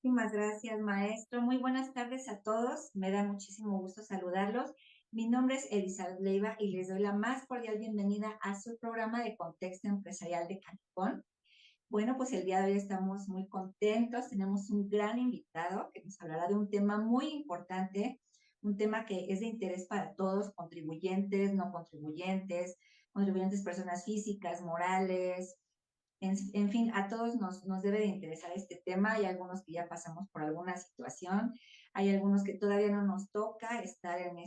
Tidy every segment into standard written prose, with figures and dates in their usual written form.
Muchísimas gracias, maestro. Muy buenas tardes a todos. Me da muchísimo gusto saludarlos. Mi nombre es Elizabeth Leiva y les doy la más cordial bienvenida a su programa de Contexto Empresarial de Cancún. Bueno, pues el día de hoy estamos muy contentos. Tenemos un gran invitado que nos hablará de un tema muy importante, un tema que es de interés para todos, contribuyentes, no contribuyentes, contribuyentes personas físicas, morales, en fin, a todos nos debe de interesar este tema. Hay algunos que ya pasamos por alguna situación, hay algunos que todavía no nos toca estar en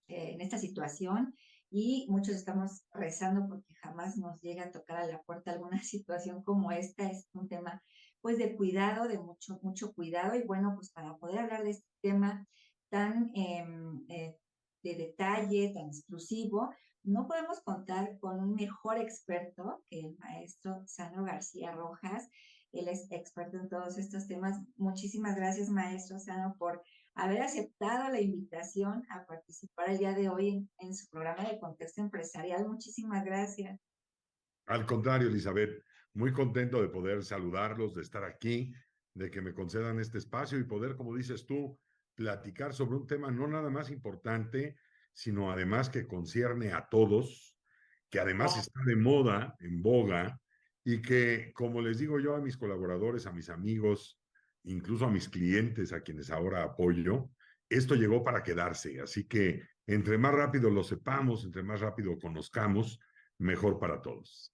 esta situación y muchos estamos rezando porque jamás nos llega a tocar a la puerta alguna situación como esta. Es un tema pues de cuidado, de mucho cuidado y bueno, pues para poder hablar de este tema tan de detalle, tan exclusivo, no podemos contar con un mejor experto que el maestro Sandro García Rojas. Él es experto en todos estos temas. Muchísimas gracias, maestro Sandro, por haber aceptado la invitación a participar el día de hoy en su programa de Contexto Empresarial. Muchísimas gracias. Al contrario, Elizabeth, muy contento de poder saludarlos, de estar aquí, de que me concedan este espacio y poder, como dices tú, platicar sobre un tema no nada más importante, sino además que concierne a todos, que además está de moda, en boga, y que, como les digo yo a mis colaboradores, a mis amigos, incluso a mis clientes, a quienes ahora apoyo, esto llegó para quedarse. Así que entre más rápido lo sepamos, entre más rápido conozcamos, mejor para todos.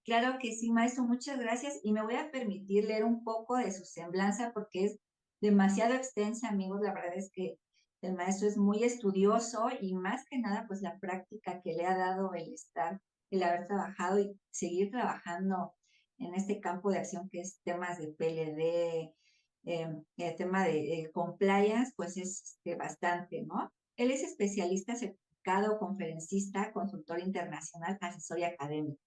Claro que sí, maestro, muchas gracias. Y me voy a permitir leer un poco de su semblanza porque es demasiado extensa, amigos. La verdad es que el maestro es muy estudioso y más que nada, pues la práctica que le ha dado el haber trabajado y seguir trabajando en este campo de acción que es temas de PLD, el tema de compliance, pues es bastante, ¿no? Él es especialista certificado, conferencista, consultor internacional, asesor y académico.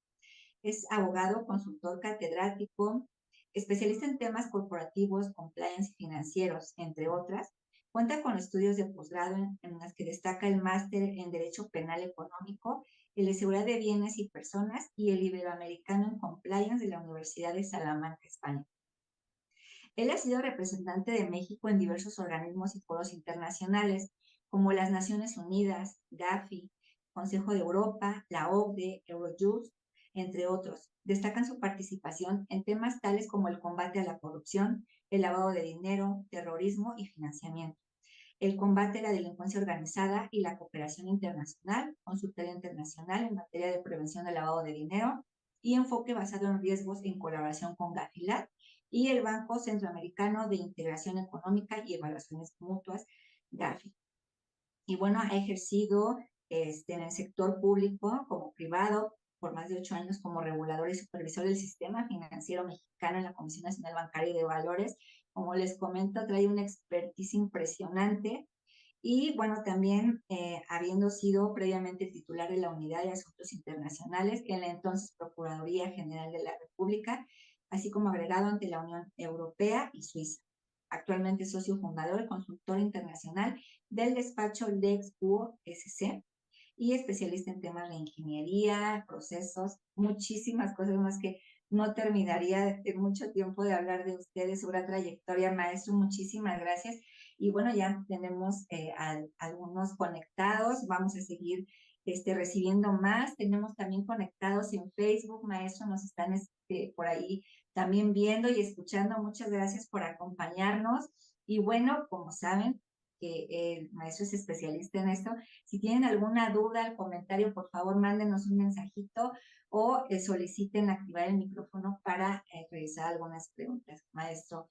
Es abogado, consultor catedrático, especialista en temas corporativos, compliance y financieros, entre otras. Cuenta con estudios de posgrado en las que destaca el máster en Derecho Penal Económico, el de Seguridad de Bienes y Personas y el Iberoamericano en Compliance de la Universidad de Salamanca, España. Él ha sido representante de México en diversos organismos y foros internacionales, como las Naciones Unidas, Gafi, Consejo de Europa, la OCDE, Eurojust, entre otros. Destacan su participación en temas tales como el combate a la corrupción, el lavado de dinero, terrorismo y financiamiento, el combate a la delincuencia organizada y la cooperación internacional, consultoría internacional en materia de prevención del lavado de dinero y enfoque basado en riesgos en colaboración con Gafilat y el Banco Centroamericano de Integración Económica y Evaluaciones Mutuas, GAFI. Y bueno, ha ejercido en el sector público como privado por más de 8 años como regulador y supervisor del sistema financiero mexicano en la Comisión Nacional Bancaria y de Valores. Como les comento, trae una expertise impresionante y bueno, también habiendo sido previamente titular de la Unidad de Asuntos Internacionales en la entonces Procuraduría General de la República, así como agregado ante la Unión Europea y Suiza. Actualmente socio fundador y consultor internacional del despacho Lex Hugo SC y especialista en temas de ingeniería, procesos, muchísimas cosas más que no terminaría en mucho tiempo de hablar de ustedes, su gran trayectoria, maestro. Muchísimas gracias. Y bueno, ya tenemos algunos conectados, vamos a seguir recibiendo más. Tenemos también conectados en Facebook, maestro, nos están por ahí también viendo y escuchando. Muchas gracias por acompañarnos. Y bueno, como saben, que el maestro es especialista en esto. Si tienen alguna duda, comentario, por favor, mándenos un mensajito o soliciten activar el micrófono para realizar algunas preguntas. Maestro,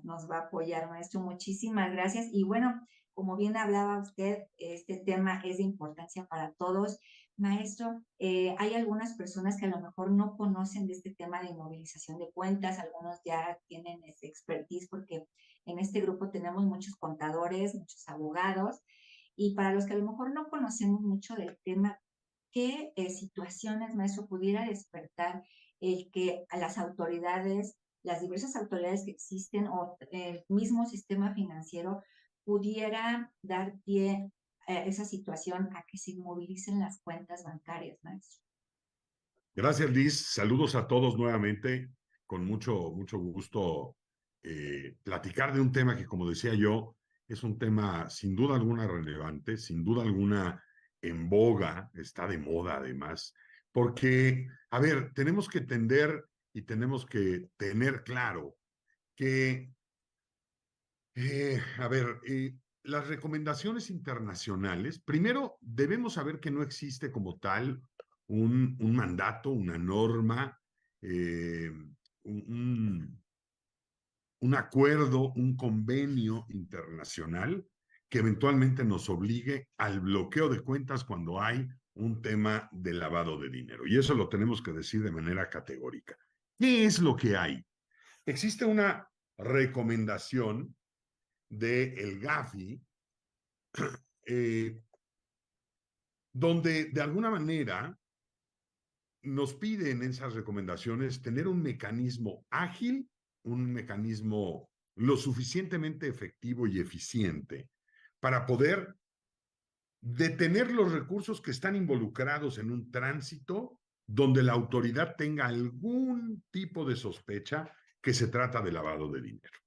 nos va a apoyar, maestro. Muchísimas gracias. Y bueno, como bien hablaba usted, este tema es de importancia para todos. Maestro, hay algunas personas que a lo mejor no conocen de este tema de inmovilización de cuentas, algunos ya tienen ese expertise porque en este grupo tenemos muchos contadores, muchos abogados, y para los que a lo mejor no conocemos mucho del tema, ¿qué situaciones, maestro, pudiera despertar el que a las autoridades, las diversas autoridades que existen o el mismo sistema financiero pudiera dar pie a esa situación a que se inmovilicen las cuentas bancarias, maestro? Gracias, Liz. Saludos a todos nuevamente. Con mucho gusto platicar de un tema que, como decía yo, es un tema sin duda alguna relevante, sin duda alguna en boga, está de moda además, porque, a ver, tenemos que tender y tenemos que tener claro que, a ver, las recomendaciones internacionales, primero debemos saber que no existe como tal un mandato, una norma, un, un acuerdo, un convenio internacional que eventualmente nos obligue al bloqueo de cuentas cuando hay un tema de lavado de dinero. Y eso lo tenemos que decir de manera categórica. ¿Qué es lo que hay? Existe una recomendación del GAFI, eh, donde de alguna manera nos piden esas recomendaciones tener un mecanismo ágil, un mecanismo lo suficientemente efectivo y eficiente para poder detener los recursos que están involucrados en un tránsito donde la autoridad tenga algún tipo de sospecha que se trata de lavado de dinero.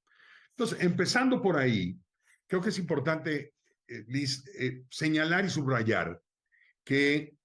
Entonces, empezando por ahí, creo que es importante, Liz, señalar y subrayar que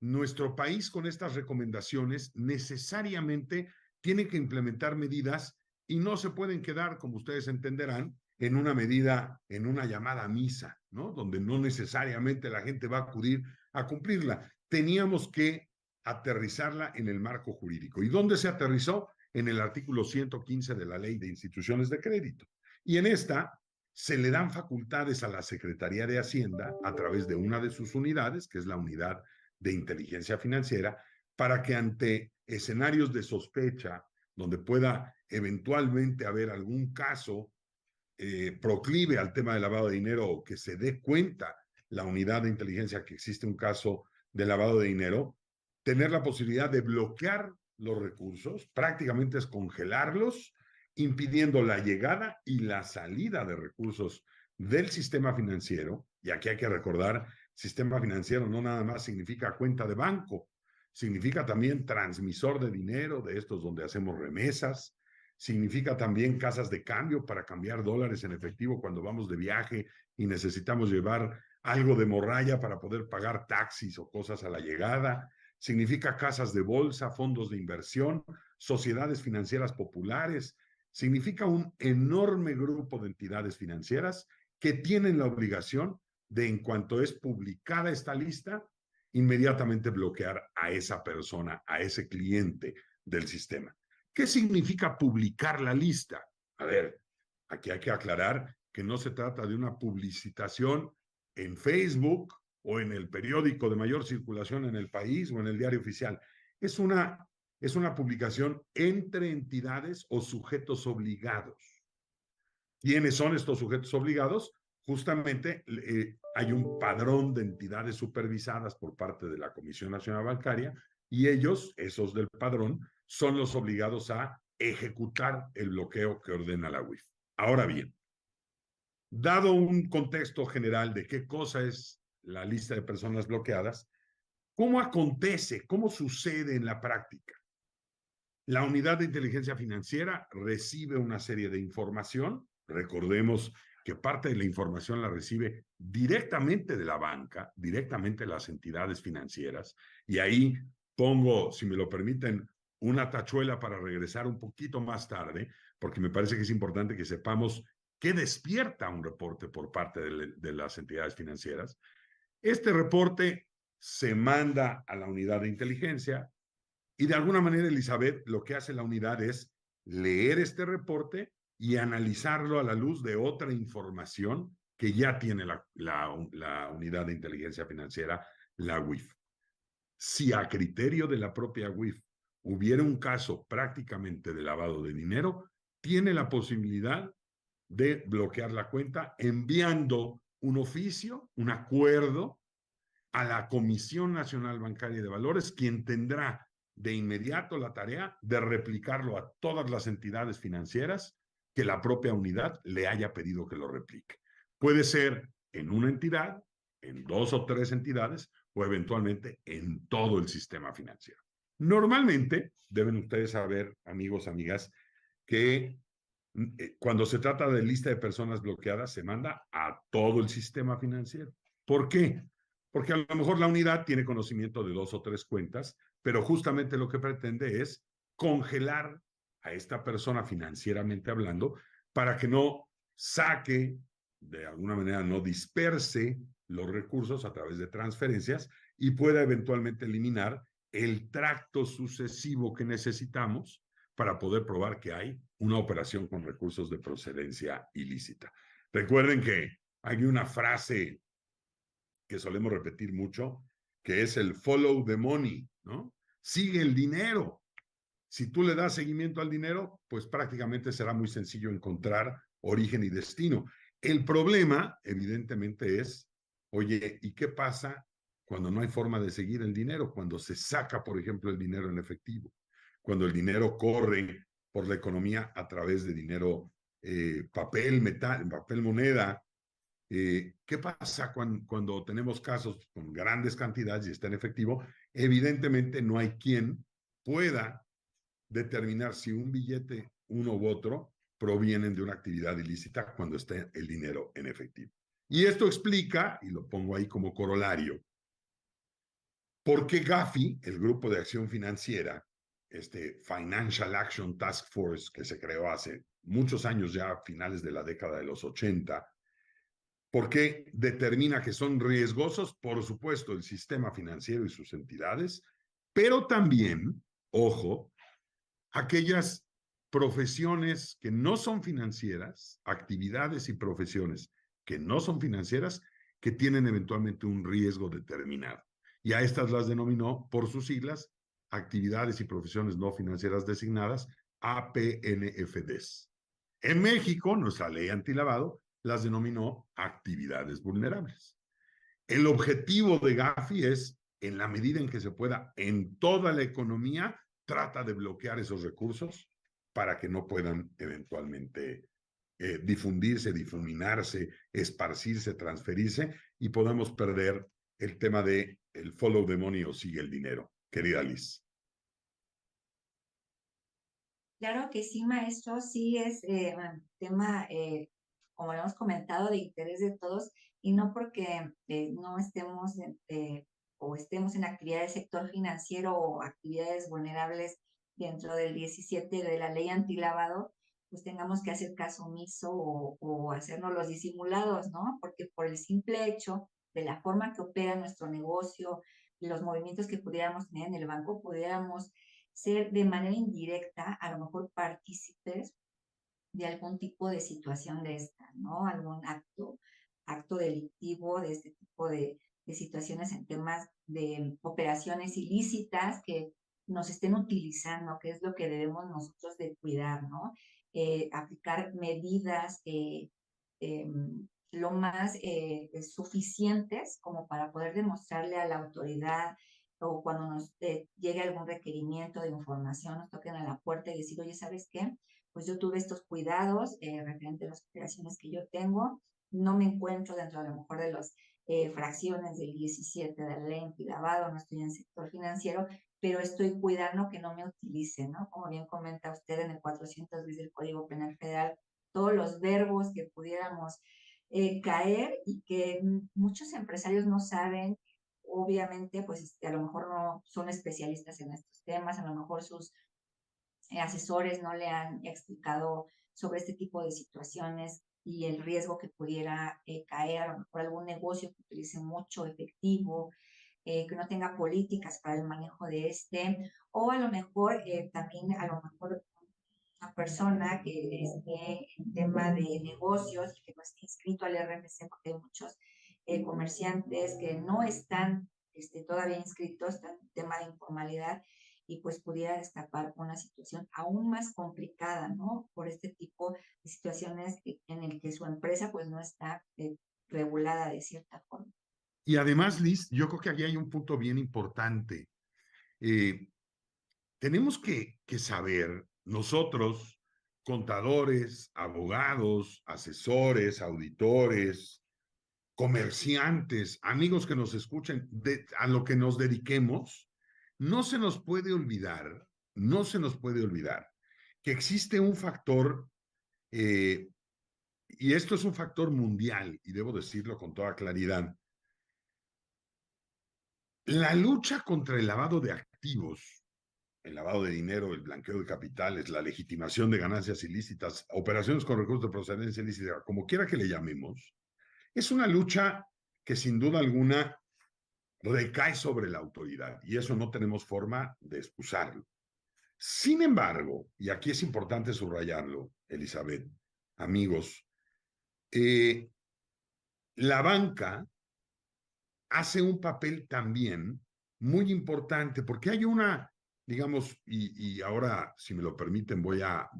nuestro país con estas recomendaciones necesariamente tiene que implementar medidas y no se pueden quedar, como ustedes entenderán, en una medida, en una llamada misa, ¿no? Donde no necesariamente la gente va a acudir a cumplirla. Teníamos que aterrizarla en el marco jurídico. ¿Y dónde se aterrizó? En el artículo 115 de la Ley de Instituciones de Crédito. Y en esta se le dan facultades a la Secretaría de Hacienda a través de una de sus unidades, que es la unidad de inteligencia financiera, para que ante escenarios de sospecha, donde pueda eventualmente haber algún caso proclive al tema de lavado de dinero o que se dé cuenta la unidad de inteligencia que existe un caso de lavado de dinero, tener la posibilidad de bloquear los recursos, prácticamente es congelarlos, impidiendo la llegada y la salida de recursos del sistema financiero. Y aquí hay que recordar, sistema financiero no nada más significa cuenta de banco, significa también transmisor de dinero, de estos donde hacemos remesas, significa también casas de cambio para cambiar dólares en efectivo cuando vamos de viaje y necesitamos llevar algo de morralla para poder pagar taxis o cosas a la llegada, significa casas de bolsa, fondos de inversión, sociedades financieras populares, significa un enorme grupo de entidades financieras que tienen la obligación de, en cuanto es publicada esta lista, inmediatamente bloquear a esa persona, a ese cliente del sistema. ¿Qué significa publicar la lista? A ver, aquí hay que aclarar que no se trata de una publicitación en Facebook o en el periódico de mayor circulación en el país o en el diario oficial. Es una publicación entre entidades o sujetos obligados. ¿Quiénes son estos sujetos obligados? Justamente hay un padrón de entidades supervisadas por parte de la Comisión Nacional Bancaria y ellos, esos del padrón, son los obligados a ejecutar el bloqueo que ordena la UIF. Ahora bien, dado un contexto general de qué cosa es la lista de personas bloqueadas, ¿cómo acontece, cómo sucede en la práctica? La unidad de inteligencia financiera recibe una serie de información. Recordemos que parte de la información la recibe directamente de la banca, directamente de las entidades financieras. Y ahí pongo, si me lo permiten, una tachuela para regresar un poquito más tarde, porque me parece que es importante que sepamos qué despierta un reporte por parte de las entidades financieras. Este reporte se manda a la unidad de inteligencia, y de alguna manera, Elizabeth, lo que hace la unidad es leer este reporte y analizarlo a la luz de otra información que ya tiene la unidad de inteligencia financiera, la UIF. Si a criterio de la propia UIF hubiera un caso prácticamente de lavado de dinero, tiene la posibilidad de bloquear la cuenta enviando un oficio, un acuerdo a la Comisión Nacional Bancaria y de Valores, quien tendrá de inmediato la tarea de replicarlo a todas las entidades financieras que la propia unidad le haya pedido que lo replique. Puede ser en una entidad, en 2 o 3 entidades o eventualmente en todo el sistema financiero. Normalmente, deben ustedes saber, amigos, amigas, que Cuando se trata de lista de personas bloqueadas, se manda a todo el sistema financiero. ¿Por qué? Porque a lo mejor la unidad tiene conocimiento de 2 o 3 cuentas, pero justamente lo que pretende es congelar a esta persona financieramente hablando para que no saque, de alguna manera no disperse los recursos a través de transferencias y pueda eventualmente eliminar el tracto sucesivo que necesitamos para poder probar que hay una operación con recursos de procedencia ilícita. Recuerden que hay una frase que solemos repetir mucho, que es el follow the money, ¿no? Sigue el dinero. Si tú le das seguimiento al dinero, pues prácticamente será muy sencillo encontrar origen y destino. El problema, evidentemente, es, oye, ¿y qué pasa cuando no hay forma de seguir el dinero? Cuando se saca, por ejemplo, el dinero en efectivo, cuando el dinero corre por la economía a través de dinero, papel, metal, papel moneda. ¿Qué pasa cuando tenemos casos con grandes cantidades y está en efectivo? Evidentemente no hay quien pueda determinar si un billete, uno u otro, provienen de una actividad ilícita cuando está el dinero en efectivo. Y esto explica, y lo pongo ahí como corolario, por qué Gafi, el Grupo de Acción Financiera, este Financial Action Task Force que se creó hace muchos años ya, a finales de la década de los 80, ¿por qué determina que son riesgosos? Por supuesto, el sistema financiero y sus entidades, pero también, ojo, aquellas profesiones que no son financieras, actividades y profesiones que no son financieras, que tienen eventualmente un riesgo determinado. Y a estas las denominó por sus siglas, actividades y profesiones no financieras designadas, APNFDs. En México, nuestra ley antilavado las denominó actividades vulnerables. El objetivo de Gafi es, en la medida en que se pueda, en toda la economía, trata de bloquear esos recursos para que no puedan eventualmente difundirse, difuminarse, esparcirse, transferirse y podamos perder el tema de el follow the money o sigue el dinero. Querida Liz. Claro que sí, maestro, sí es un tema, como lo hemos comentado, de interés de todos y no porque no estemos o estemos en actividades del sector financiero o actividades vulnerables dentro del 17 de la ley antilavado, pues tengamos que hacer caso omiso o hacernos los disimulados, ¿no? Porque por el simple hecho de la forma que opera nuestro negocio, los movimientos que pudiéramos tener en el banco, pudiéramos ser de manera indirecta, a lo mejor partícipes de algún tipo de situación de esta, ¿no? Algún acto delictivo de este tipo de situaciones en temas de operaciones ilícitas que nos estén utilizando, que es lo que debemos nosotros de cuidar, ¿no? Aplicar medidas eh, lo más suficientes como para poder demostrarle a la autoridad o cuando nos llegue algún requerimiento de información, nos toquen a la puerta y decir, oye, ¿sabes qué? Pues yo tuve estos cuidados referente a las operaciones que yo tengo, no me encuentro dentro a lo mejor de las fracciones del 17 de la ley antilavado, no estoy en el sector financiero, pero estoy cuidando que no me utilicen, ¿no? Como bien comenta usted en el 410 del Código Penal Federal, todos los verbos que pudiéramos caer y que muchos empresarios no saben, obviamente, pues a lo mejor no son especialistas en estos temas, a lo mejor sus asesores no le han explicado sobre este tipo de situaciones y el riesgo que pudiera caer, a lo mejor algún negocio que utilice mucho efectivo, que no tenga políticas para el manejo de o a lo mejor también, a lo mejor una persona que esté en tema de negocios y que no esté inscrito al RFC, porque hay muchos comerciantes que no están todavía inscritos, están en tema de informalidad y pues pudiera destapar una situación aún más complicada, ¿no? Por este tipo de situaciones en el que su empresa pues no está regulada de cierta forma. Y además, Liz, yo creo que aquí hay un punto bien importante. Eh, tenemos que saber, nosotros, contadores, abogados, asesores, auditores, comerciantes, amigos que nos escuchen, a lo que nos dediquemos, no se nos puede olvidar, no se nos puede olvidar que existe un factor Y esto es un factor mundial, y debo decirlo con toda claridad. La lucha contra el lavado de activos, el lavado de dinero, el blanqueo de capitales, la legitimación de ganancias ilícitas, operaciones con recursos de procedencia ilícita, como quiera que le llamemos, es una lucha que sin duda alguna recae sobre la autoridad, y eso no tenemos forma de excusarlo. Sin embargo, y aquí es importante subrayarlo, Elizabeth, amigos, la banca hace un papel también muy importante, porque hay una, digamos, y ahora, si me lo permiten, voy a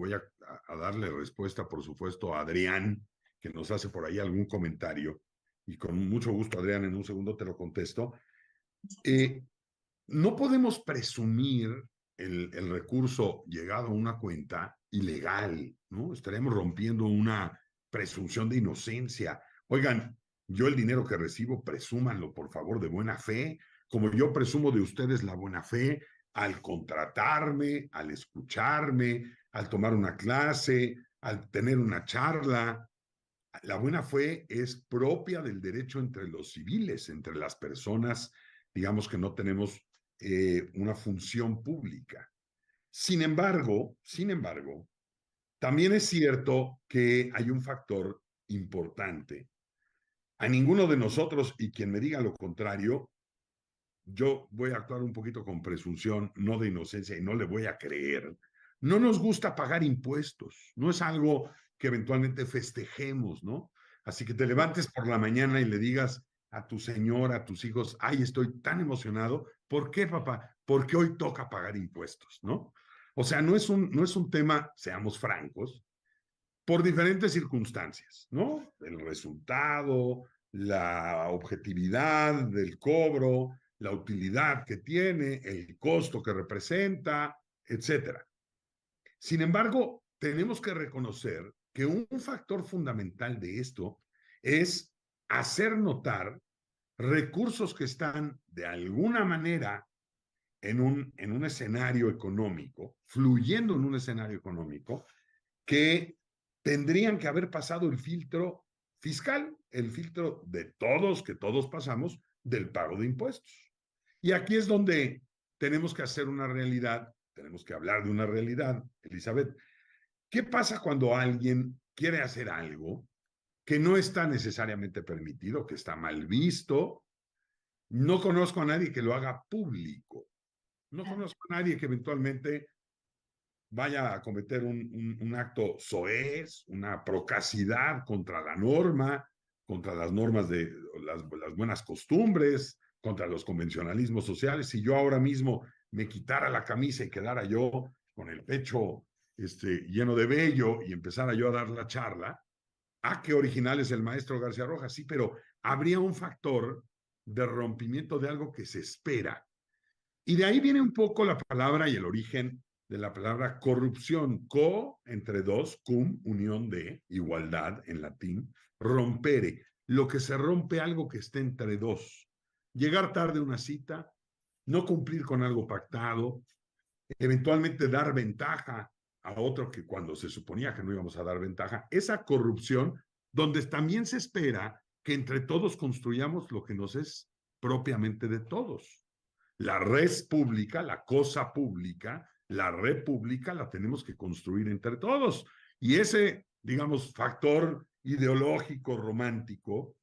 darle respuesta, por supuesto, a Adrián, que nos hace por ahí algún comentario, y con mucho gusto, Adrián, en un segundo te lo contesto. No podemos presumir el recurso llegado a una cuenta ilegal, ¿no? Estaremos rompiendo una presunción de inocencia. Oigan, yo el dinero que recibo, presúmanlo, por favor, de buena fe, como yo presumo de ustedes la buena fe al contratarme, al escucharme, al tomar una clase, al tener una charla. La buena fe es propia del derecho entre los civiles, entre las personas, digamos que no tenemos una función pública. Sin embargo, también es cierto que hay un factor importante. A ninguno de nosotros, y quien me diga lo contrario, yo voy a actuar un poquito con presunción, no de inocencia, y no le voy a creer. No nos gusta pagar impuestos, no es algo que eventualmente festejemos, ¿no? Así que te levantes por la mañana y le digas a tu señora, a tus hijos, ay, estoy tan emocionado. ¿Por qué, papá? Porque hoy toca pagar impuestos, ¿no? O sea, no es un tema, seamos francos, por diferentes circunstancias, ¿no? El resultado, la objetividad del cobro, la utilidad que tiene, el costo que representa, etcétera. Sin embargo, tenemos que reconocer que un factor fundamental de esto es hacer notar recursos que están de alguna manera en un escenario económico, fluyendo en un escenario económico, que tendrían que haber pasado el filtro fiscal, el filtro de todos, que todos pasamos, del pago de impuestos. Y aquí es donde tenemos que hacer una realidad, tenemos que hablar de una realidad, Elizabeth. ¿Qué pasa cuando alguien quiere hacer algo que no está necesariamente permitido, que está mal visto? No conozco a nadie que lo haga público. No conozco a nadie que eventualmente vaya a cometer un acto soez, una procacidad contra la norma, contra las normas de las buenas costumbres, contra los convencionalismos sociales. Si yo ahora mismo me quitara la camisa y quedara yo con el pecho lleno de vello y empezara yo a dar la charla, qué original es el maestro García Rojas, sí, pero habría un factor de rompimiento de algo que se espera. Y de ahí viene un poco la palabra y el origen de la palabra corrupción. Co, entre dos, cum, unión de, igualdad en latín, rompere, lo que se rompe algo que esté entre dos. Llegar tarde a una cita, no cumplir con algo pactado, eventualmente dar ventaja a otro que cuando se suponía que no íbamos a dar ventaja. Esa corrupción donde también se espera que entre todos construyamos lo que nos es propiamente de todos. La res pública, la cosa pública, la república la tenemos que construir entre todos. Y ese, digamos, factor ideológico, romántico,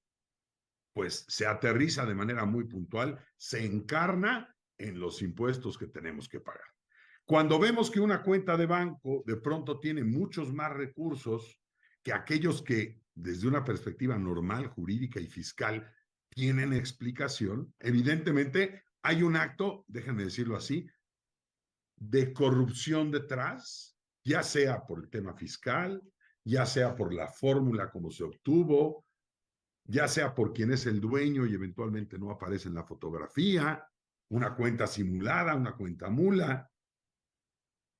pues se aterriza de manera muy puntual, se encarna en los impuestos que tenemos que pagar. Cuando vemos que una cuenta de banco de pronto tiene muchos más recursos que aquellos que desde una perspectiva normal, jurídica y fiscal tienen explicación, evidentemente hay un acto, déjenme decirlo así, de corrupción detrás, ya sea por el tema fiscal, ya sea por la fórmula como se obtuvo, ya sea por quien es el dueño y eventualmente no aparece en la fotografía, una cuenta simulada, una cuenta mula.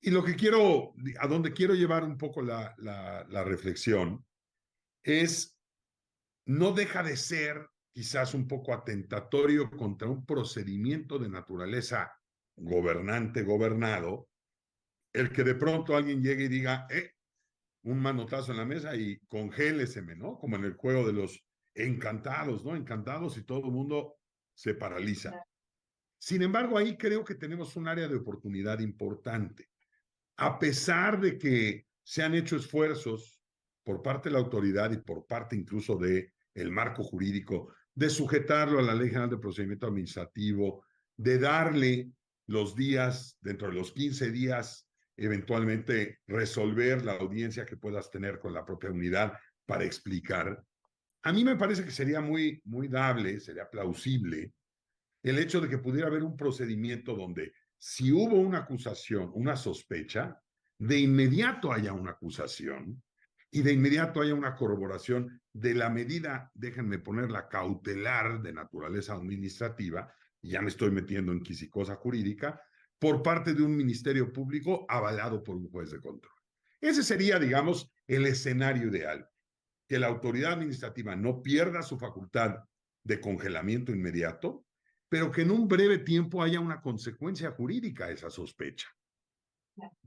Y lo que quiero, a donde quiero llevar un poco la reflexión, es, no deja de ser quizás un poco atentatorio contra un procedimiento de naturaleza gobernante, gobernado, el que de pronto alguien llegue y diga, un manotazo en la mesa y congéleseme, ¿no? Como en el juego de los encantados, ¿no? Encantados y todo el mundo se paraliza. Sin embargo, ahí creo que tenemos un área de oportunidad importante. A pesar de que se han hecho esfuerzos por parte de la autoridad y por parte incluso de el marco jurídico de sujetarlo a la Ley General de Procedimiento Administrativo, de darle los días, dentro de los 15 días, eventualmente resolver la audiencia que puedas tener con la propia unidad para explicar. A mí me parece que sería muy dable, sería plausible el hecho de que pudiera haber un procedimiento donde si hubo una acusación, una sospecha, de inmediato haya una acusación y de inmediato haya una corroboración de la medida, déjenme ponerla cautelar de naturaleza administrativa, y ya me estoy metiendo en quisicosa jurídica, por parte de un ministerio público avalado por un juez de control. Ese sería, digamos, el escenario ideal, que la autoridad administrativa no pierda su facultad de congelamiento inmediato, pero que en un breve tiempo haya una consecuencia jurídica a esa sospecha.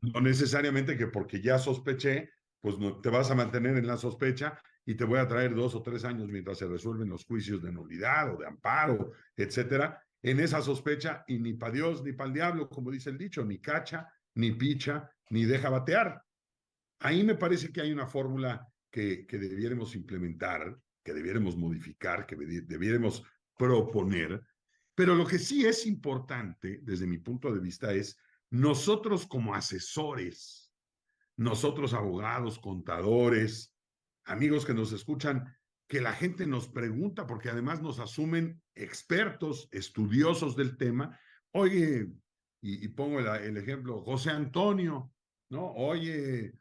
No necesariamente que porque ya sospeché, pues no, te vas a mantener en la sospecha y te voy a traer 2 o 3 años mientras se resuelven los juicios de nulidad o de amparo, etcétera, en esa sospecha y ni para Dios ni para el diablo, como dice el dicho, ni cacha, ni picha, ni deja batear. Ahí me parece que hay una fórmula que debiéramos implementar, que debiéramos modificar, que debiéramos proponer, pero lo que sí es importante, desde mi punto de vista, es nosotros como asesores, nosotros abogados, contadores, amigos que nos escuchan, que la gente nos pregunta, porque además nos asumen expertos, estudiosos del tema. Oye, y pongo el ejemplo, José Antonio, ¿no? Oye,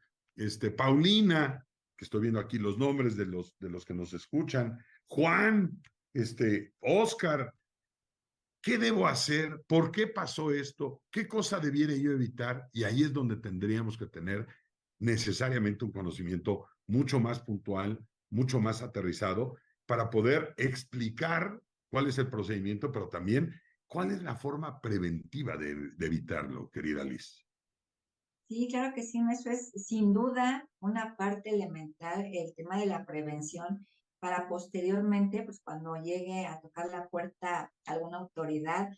Paulina, que estoy viendo aquí los nombres de los que nos escuchan, Juan, Oscar, ¿qué debo hacer? ¿Por qué pasó esto? ¿Qué cosa debiera yo evitar? Y ahí es donde tendríamos que tener necesariamente un conocimiento mucho más puntual, mucho más aterrizado, para poder explicar cuál es el procedimiento, pero también cuál es la forma preventiva de evitarlo, querida Liz. Sí, claro que sí, eso es sin duda una parte elemental, el tema de la prevención, para posteriormente, pues cuando llegue a tocar la puerta alguna autoridad,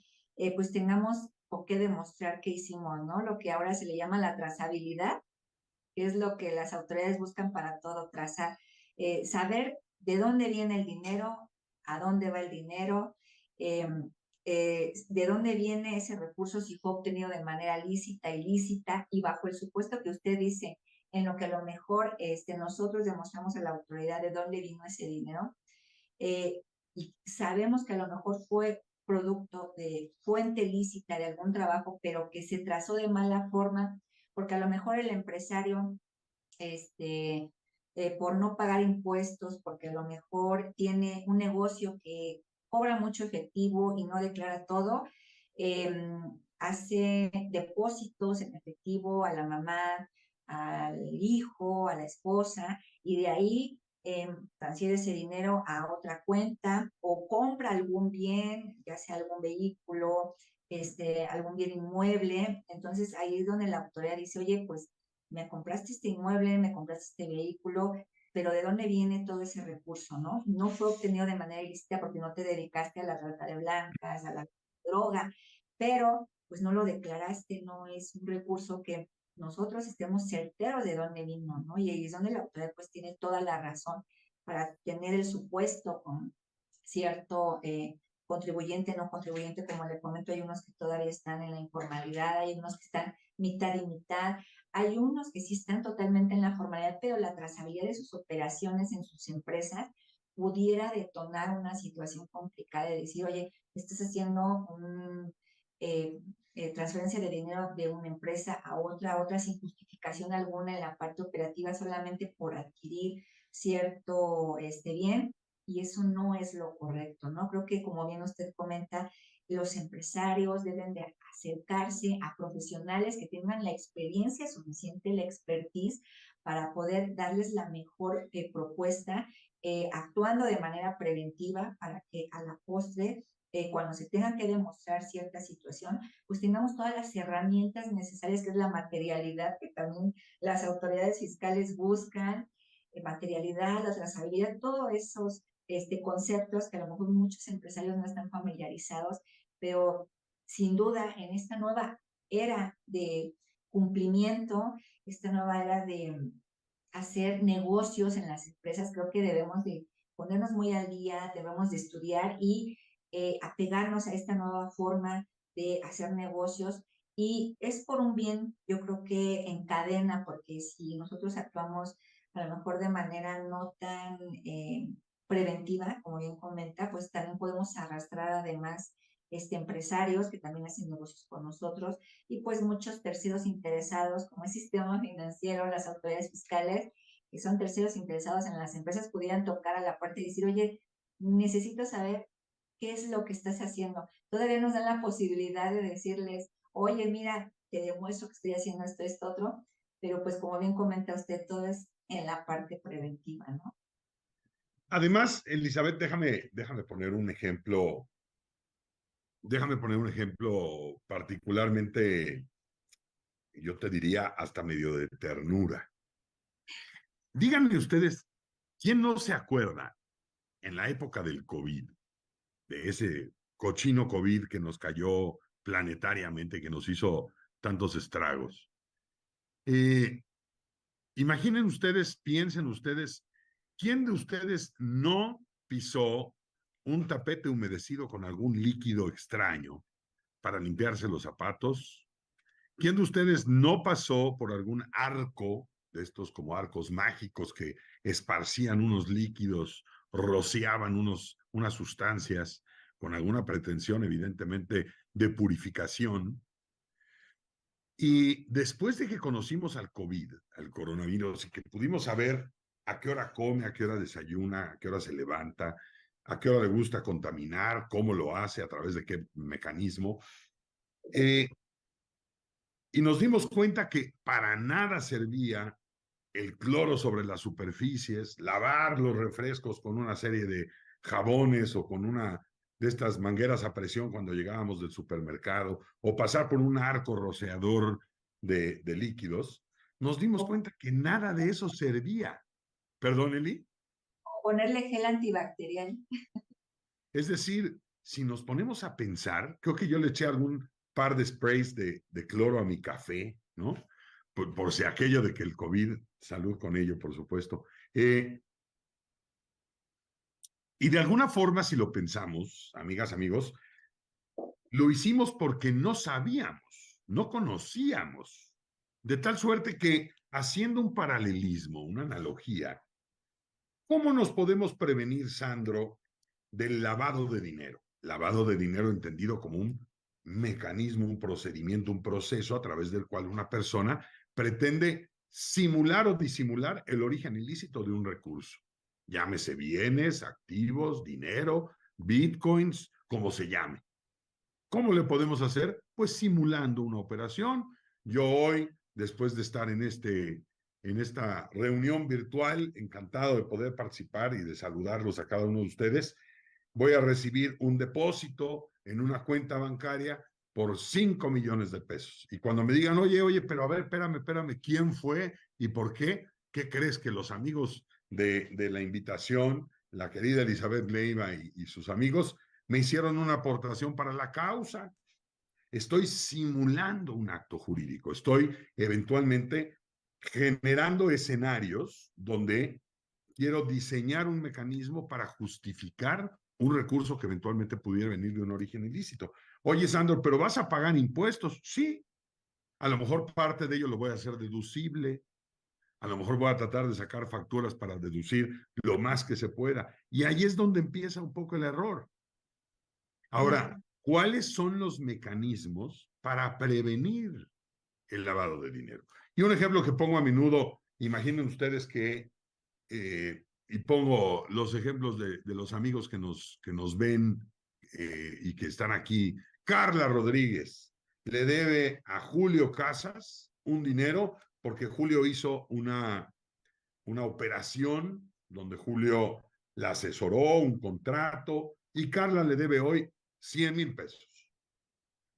pues tengamos por qué demostrar que hicimos, ¿no? Lo que ahora se le llama la trazabilidad, que es lo que las autoridades buscan para todo, trazar, saber de dónde viene el dinero, a dónde va el dinero, eh, de dónde viene ese recurso, si fue obtenido de manera lícita, ilícita, y bajo el supuesto que usted dice, en lo que a lo mejor nosotros demostramos a la autoridad de dónde vino ese dinero, eh, y sabemos que a lo mejor fue producto de fuente lícita de algún trabajo, pero que se trazó de mala forma, porque a lo mejor el empresario, este, por no pagar impuestos, porque a lo mejor tiene un negocio que cobra mucho efectivo y no declara todo, eh, hace depósitos en efectivo a la mamá, al hijo, a la esposa, y de ahí transfiere ese dinero a otra cuenta o compra algún bien, ya sea algún vehículo, algún bien inmueble. Entonces ahí es donde la autoridad dice, oye, pues me compraste este inmueble, me compraste este vehículo, pero ¿de dónde viene todo ese recurso, no? No fue obtenido de manera ilícita porque no te dedicaste a la trata de blancas, a la droga, pero pues no lo declaraste, no es un recurso que nosotros estemos certeros de dónde vino, ¿no? Y ahí es donde la autoridad pues tiene toda la razón para tener el supuesto con cierto contribuyente, no contribuyente, como le comento, hay unos que todavía están en la informalidad, hay unos que están mitad y mitad, hay unos que sí están totalmente en la formalidad, pero la trazabilidad de sus operaciones en sus empresas pudiera detonar una situación complicada de decir, oye, estás haciendo un transferencia de dinero de una empresa a otra sin justificación alguna en la parte operativa, solamente por adquirir cierto bien, y eso no es lo correcto, ¿no? Creo que como bien usted comenta, los empresarios deben de acercarse a profesionales que tengan la experiencia suficiente, la expertise para poder darles la mejor propuesta, actuando de manera preventiva para que a la postre cuando se tenga que demostrar cierta situación, pues tengamos todas las herramientas necesarias, que es la materialidad que también las autoridades fiscales buscan, materialidad, la trazabilidad, todos esos conceptos que a lo mejor muchos empresarios no están familiarizados, pero sin duda en esta nueva era de cumplimiento, esta nueva era de hacer negocios en las empresas, creo que debemos de ponernos muy al día, debemos de estudiar y apegarnos a esta nueva forma de hacer negocios, y es por un bien, yo creo que en cadena, porque si nosotros actuamos a lo mejor de manera no tan preventiva, como bien comenta, pues también podemos arrastrar además empresarios que también hacen negocios con nosotros, y pues muchos terceros interesados, como el sistema financiero, las autoridades fiscales, que son terceros interesados en las empresas, pudieran tocar a la puerta y decir, oye, necesito saber qué es lo que estás haciendo. Todavía nos dan la posibilidad de decirles, oye, mira, te demuestro que estoy haciendo esto, esto, otro, pero pues como bien comenta usted, todo es en la parte preventiva, ¿no? Además, Elizabeth, déjame poner un ejemplo particularmente, yo te diría, hasta medio de ternura. Díganme ustedes, ¿quién no se acuerda en la época del COVID, de ese cochino COVID que nos cayó planetariamente, que nos hizo tantos estragos? Eh, Imaginen ustedes, piensen ustedes, ¿quién de ustedes no pisó un tapete humedecido con algún líquido extraño para limpiarse los zapatos? ¿Quién de ustedes no pasó por algún arco de estos como arcos mágicos que esparcían unos líquidos, rociaban unas sustancias con alguna pretensión evidentemente de purificación? Y después de que conocimos al COVID, al coronavirus, y que pudimos saber a qué hora come, a qué hora desayuna, a qué hora se levanta, a qué hora le gusta contaminar, cómo lo hace, a través de qué mecanismo, eh, y nos dimos cuenta que para nada servía el cloro sobre las superficies, lavar los refrescos con una serie de jabones o con una de estas mangueras a presión cuando llegábamos del supermercado, o pasar por un arco rociador de líquidos, nos dimos cuenta que nada de eso servía. ¿Perdón, Eli? Ponerle gel antibacterial. Es decir, si nos ponemos a pensar, creo que yo le eché algún par de sprays de cloro a mi café, ¿no? Por si aquello de que el COVID, salud con ello, por supuesto. Y de alguna forma, si lo pensamos, amigas, amigos, lo hicimos porque no sabíamos, no conocíamos. De tal suerte que, haciendo un paralelismo, una analogía, ¿cómo nos podemos prevenir, Sandro, del lavado de dinero? Lavado de dinero entendido como un mecanismo, un procedimiento, un proceso a través del cual una persona pretende simular o disimular el origen ilícito de un recurso. Llámese bienes, activos, dinero, bitcoins, como se llame. ¿Cómo le podemos hacer? Pues simulando una operación. Yo hoy, después de estar en esta reunión virtual, encantado de poder participar y de saludarlos a cada uno de ustedes, voy a recibir un depósito en una cuenta bancaria por 5 millones de pesos. Y cuando me digan, oye, pero a ver, espérame, ¿quién fue y por qué? ¿Qué crees que los amigos de la invitación, la querida Elizabeth Leiva y sus amigos, me hicieron una aportación para la causa? Estoy simulando un acto jurídico, estoy eventualmente generando escenarios donde quiero diseñar un mecanismo para justificar un recurso que eventualmente pudiera venir de un origen ilícito. Oye, Sandro, ¿pero vas a pagar impuestos? Sí, a lo mejor parte de ello lo voy a hacer deducible, a lo mejor voy a tratar de sacar facturas para deducir lo más que se pueda. Y ahí es donde empieza un poco el error. Ahora, ¿cuáles son los mecanismos para prevenir el lavado de dinero? Y un ejemplo que pongo a menudo, imaginen ustedes que, y pongo los ejemplos de los amigos que nos ven y que están aquí. Carla Rodríguez le debe a Julio Casas un dinero porque Julio hizo una operación donde Julio la asesoró, un contrato, y Carla le debe hoy 100,000 pesos.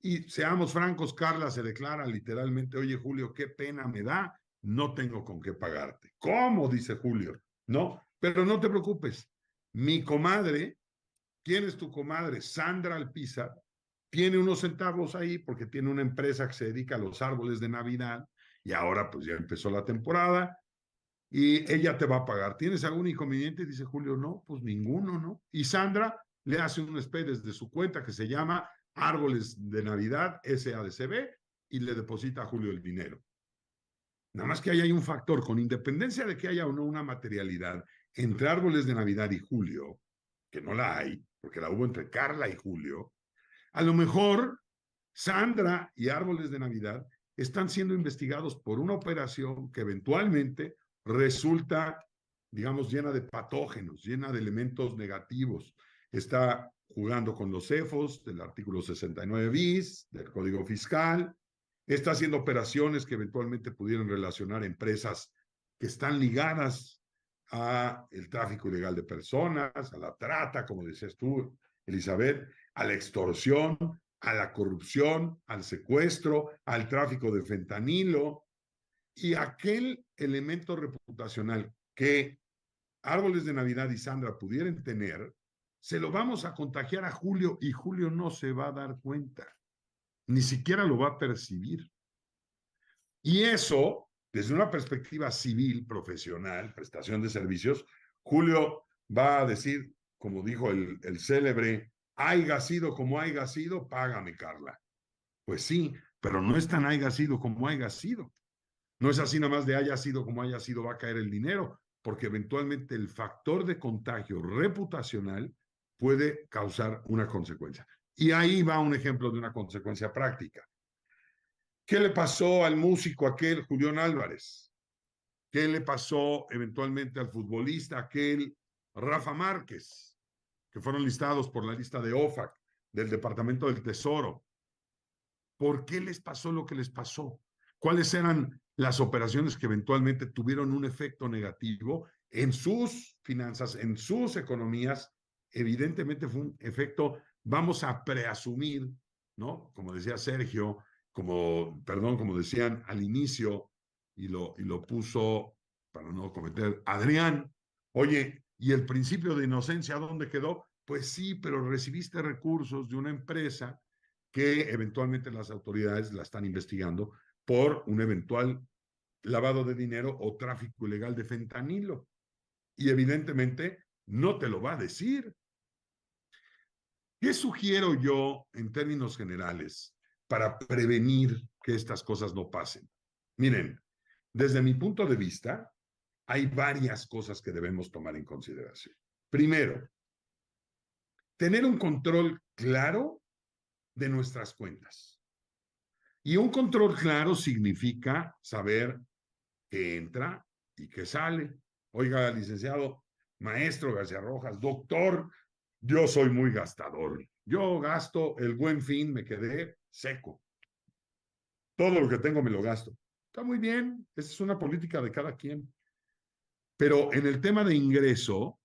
Y seamos francos, Carla se declara literalmente, oye Julio, qué pena me da, no tengo con qué pagarte. ¿Cómo? Dice Julio. No, pero no te preocupes. Mi comadre, ¿quién es tu comadre? Sandra Alpizar, tiene unos centavos ahí porque tiene una empresa que se dedica a los árboles de Navidad y ahora pues ya empezó la temporada y ella te va a pagar. ¿Tienes algún inconveniente? Dice Julio, no, pues ninguno, ¿no? Y Sandra le hace un SPE desde su cuenta que se llama Árboles de Navidad SADCB y le deposita a Julio el dinero. Nada más que ahí hay un factor, con independencia de que haya o no una materialidad entre Árboles de Navidad y Julio, que no la hay, porque la hubo entre Carla y Julio, a lo mejor Sandra y Árboles de Navidad están siendo investigados por una operación que eventualmente resulta, digamos, llena de patógenos, llena de elementos negativos. Está jugando con los CEFOS del artículo 69 bis del Código Fiscal, está haciendo operaciones que eventualmente pudieran relacionar empresas que están ligadas a el tráfico ilegal de personas, a la trata, como decías tú, Elizabeth, a la extorsión, a la corrupción, al secuestro, al tráfico de fentanilo y aquel elemento reputacional que Árboles de Navidad y Sandra pudieran tener, se lo vamos a contagiar a Julio y Julio no se va a dar cuenta, ni siquiera lo va a percibir. Y eso, desde una perspectiva civil, profesional, prestación de servicios, Julio va a decir, como dijo el célebre, haiga sido como haiga sido, págame, Carla. Pues sí, pero no es tan haiga sido como haiga sido. No es así nada más de haya sido como haya sido, va a caer el dinero, porque eventualmente el factor de contagio reputacional puede causar una consecuencia. Y ahí va un ejemplo de una consecuencia práctica. ¿Qué le pasó al músico aquel Julián Álvarez? ¿Qué le pasó eventualmente al futbolista aquel Rafa Márquez? Que fueron listados por la lista de OFAC, del Departamento del Tesoro. ¿Por qué les pasó lo que les pasó? ¿Cuáles eran las operaciones que eventualmente tuvieron un efecto negativo en sus finanzas, en sus economías? Evidentemente fue un efecto, vamos a preasumir, ¿no? Como decía Sergio, como decían al inicio, y lo puso para no cometer Adrián, oye, ¿y el principio de inocencia dónde quedó? Pues sí, pero recibiste recursos de una empresa que eventualmente las autoridades la están investigando por un eventual lavado de dinero o tráfico ilegal de fentanilo. Y evidentemente no te lo va a decir. ¿Qué sugiero yo en términos generales para prevenir que estas cosas no pasen? Miren, desde mi punto de vista, hay varias cosas que debemos tomar en consideración. Primero, tener un control claro de nuestras cuentas. Y un control claro significa saber qué entra y qué sale. Oiga, licenciado, maestro García Rojas, doctor, yo soy muy gastador. Yo gasto el Buen Fin, me quedé seco. Todo lo que tengo me lo gasto. Está muy bien, esa es una política de cada quien. Pero en el tema de ingreso,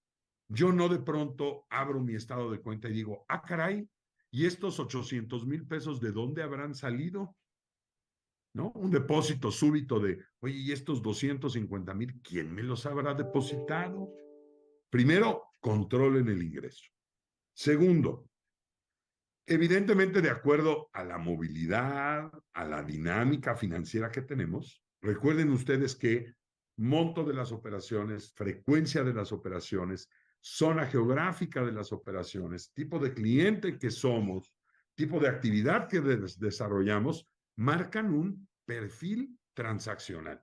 yo no de pronto abro mi estado de cuenta y digo, ah, caray, ¿y estos 800,000 pesos de dónde habrán salido? ¿No? Un depósito súbito de, oye, ¿y estos 250,000, quién me los habrá depositado? Primero, controlen el ingreso. Segundo, evidentemente de acuerdo a la movilidad, a la dinámica financiera que tenemos, recuerden ustedes que monto de las operaciones, frecuencia de las operaciones, zona geográfica de las operaciones, tipo de cliente que somos, tipo de actividad que desarrollamos, marcan un perfil transaccional.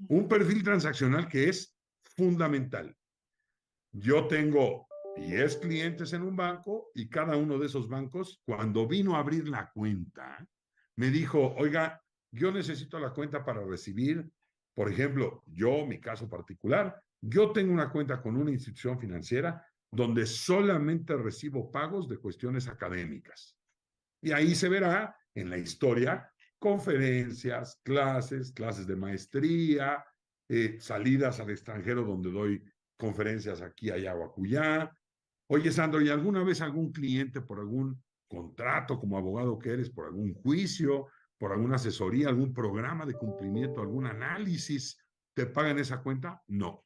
Un perfil transaccional que es fundamental. Yo tengo 10 clientes en un banco y cada uno de esos bancos, cuando vino a abrir la cuenta, me dijo, oiga, yo necesito la cuenta para recibir, por ejemplo, yo, mi caso particular, yo tengo una cuenta con una institución financiera donde solamente recibo pagos de cuestiones académicas. Y ahí se verá en la historia conferencias, clases de maestría, salidas al extranjero donde doy conferencias aquí, allá o acullá, Oye, Sandro, ¿y alguna vez algún cliente por algún contrato como abogado que eres, por algún juicio, por alguna asesoría, algún programa de cumplimiento, algún análisis, te pagan esa cuenta? No.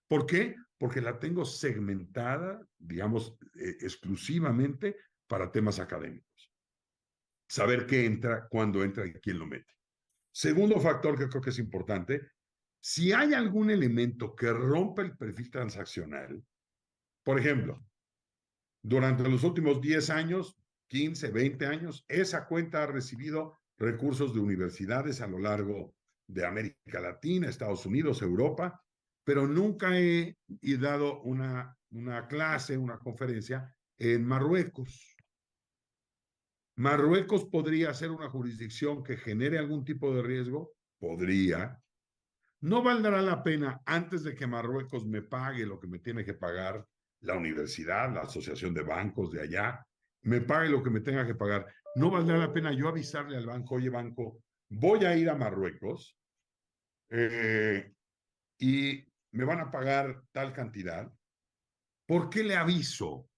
¿Por qué? Porque la tengo segmentada, digamos, exclusivamente para temas académicos. Saber qué entra, cuándo entra y quién lo mete. Segundo factor que creo que es importante, si hay algún elemento que rompa el perfil transaccional, por ejemplo, durante los últimos 10 años, 15, 20 años, esa cuenta ha recibido recursos de universidades a lo largo de América Latina, Estados Unidos, Europa, pero nunca he dado una clase, una conferencia en Marruecos. ¿Marruecos podría ser una jurisdicción que genere algún tipo de riesgo? Podría. ¿No valdrá la pena, antes de que Marruecos me pague lo que me tiene que pagar la universidad, la asociación de bancos de allá, me pague lo que me tenga que pagar? ¿No valdrá la pena yo avisarle al banco, oye banco, voy a ir a Marruecos eh, y me van a pagar tal cantidad? ¿Por qué le aviso?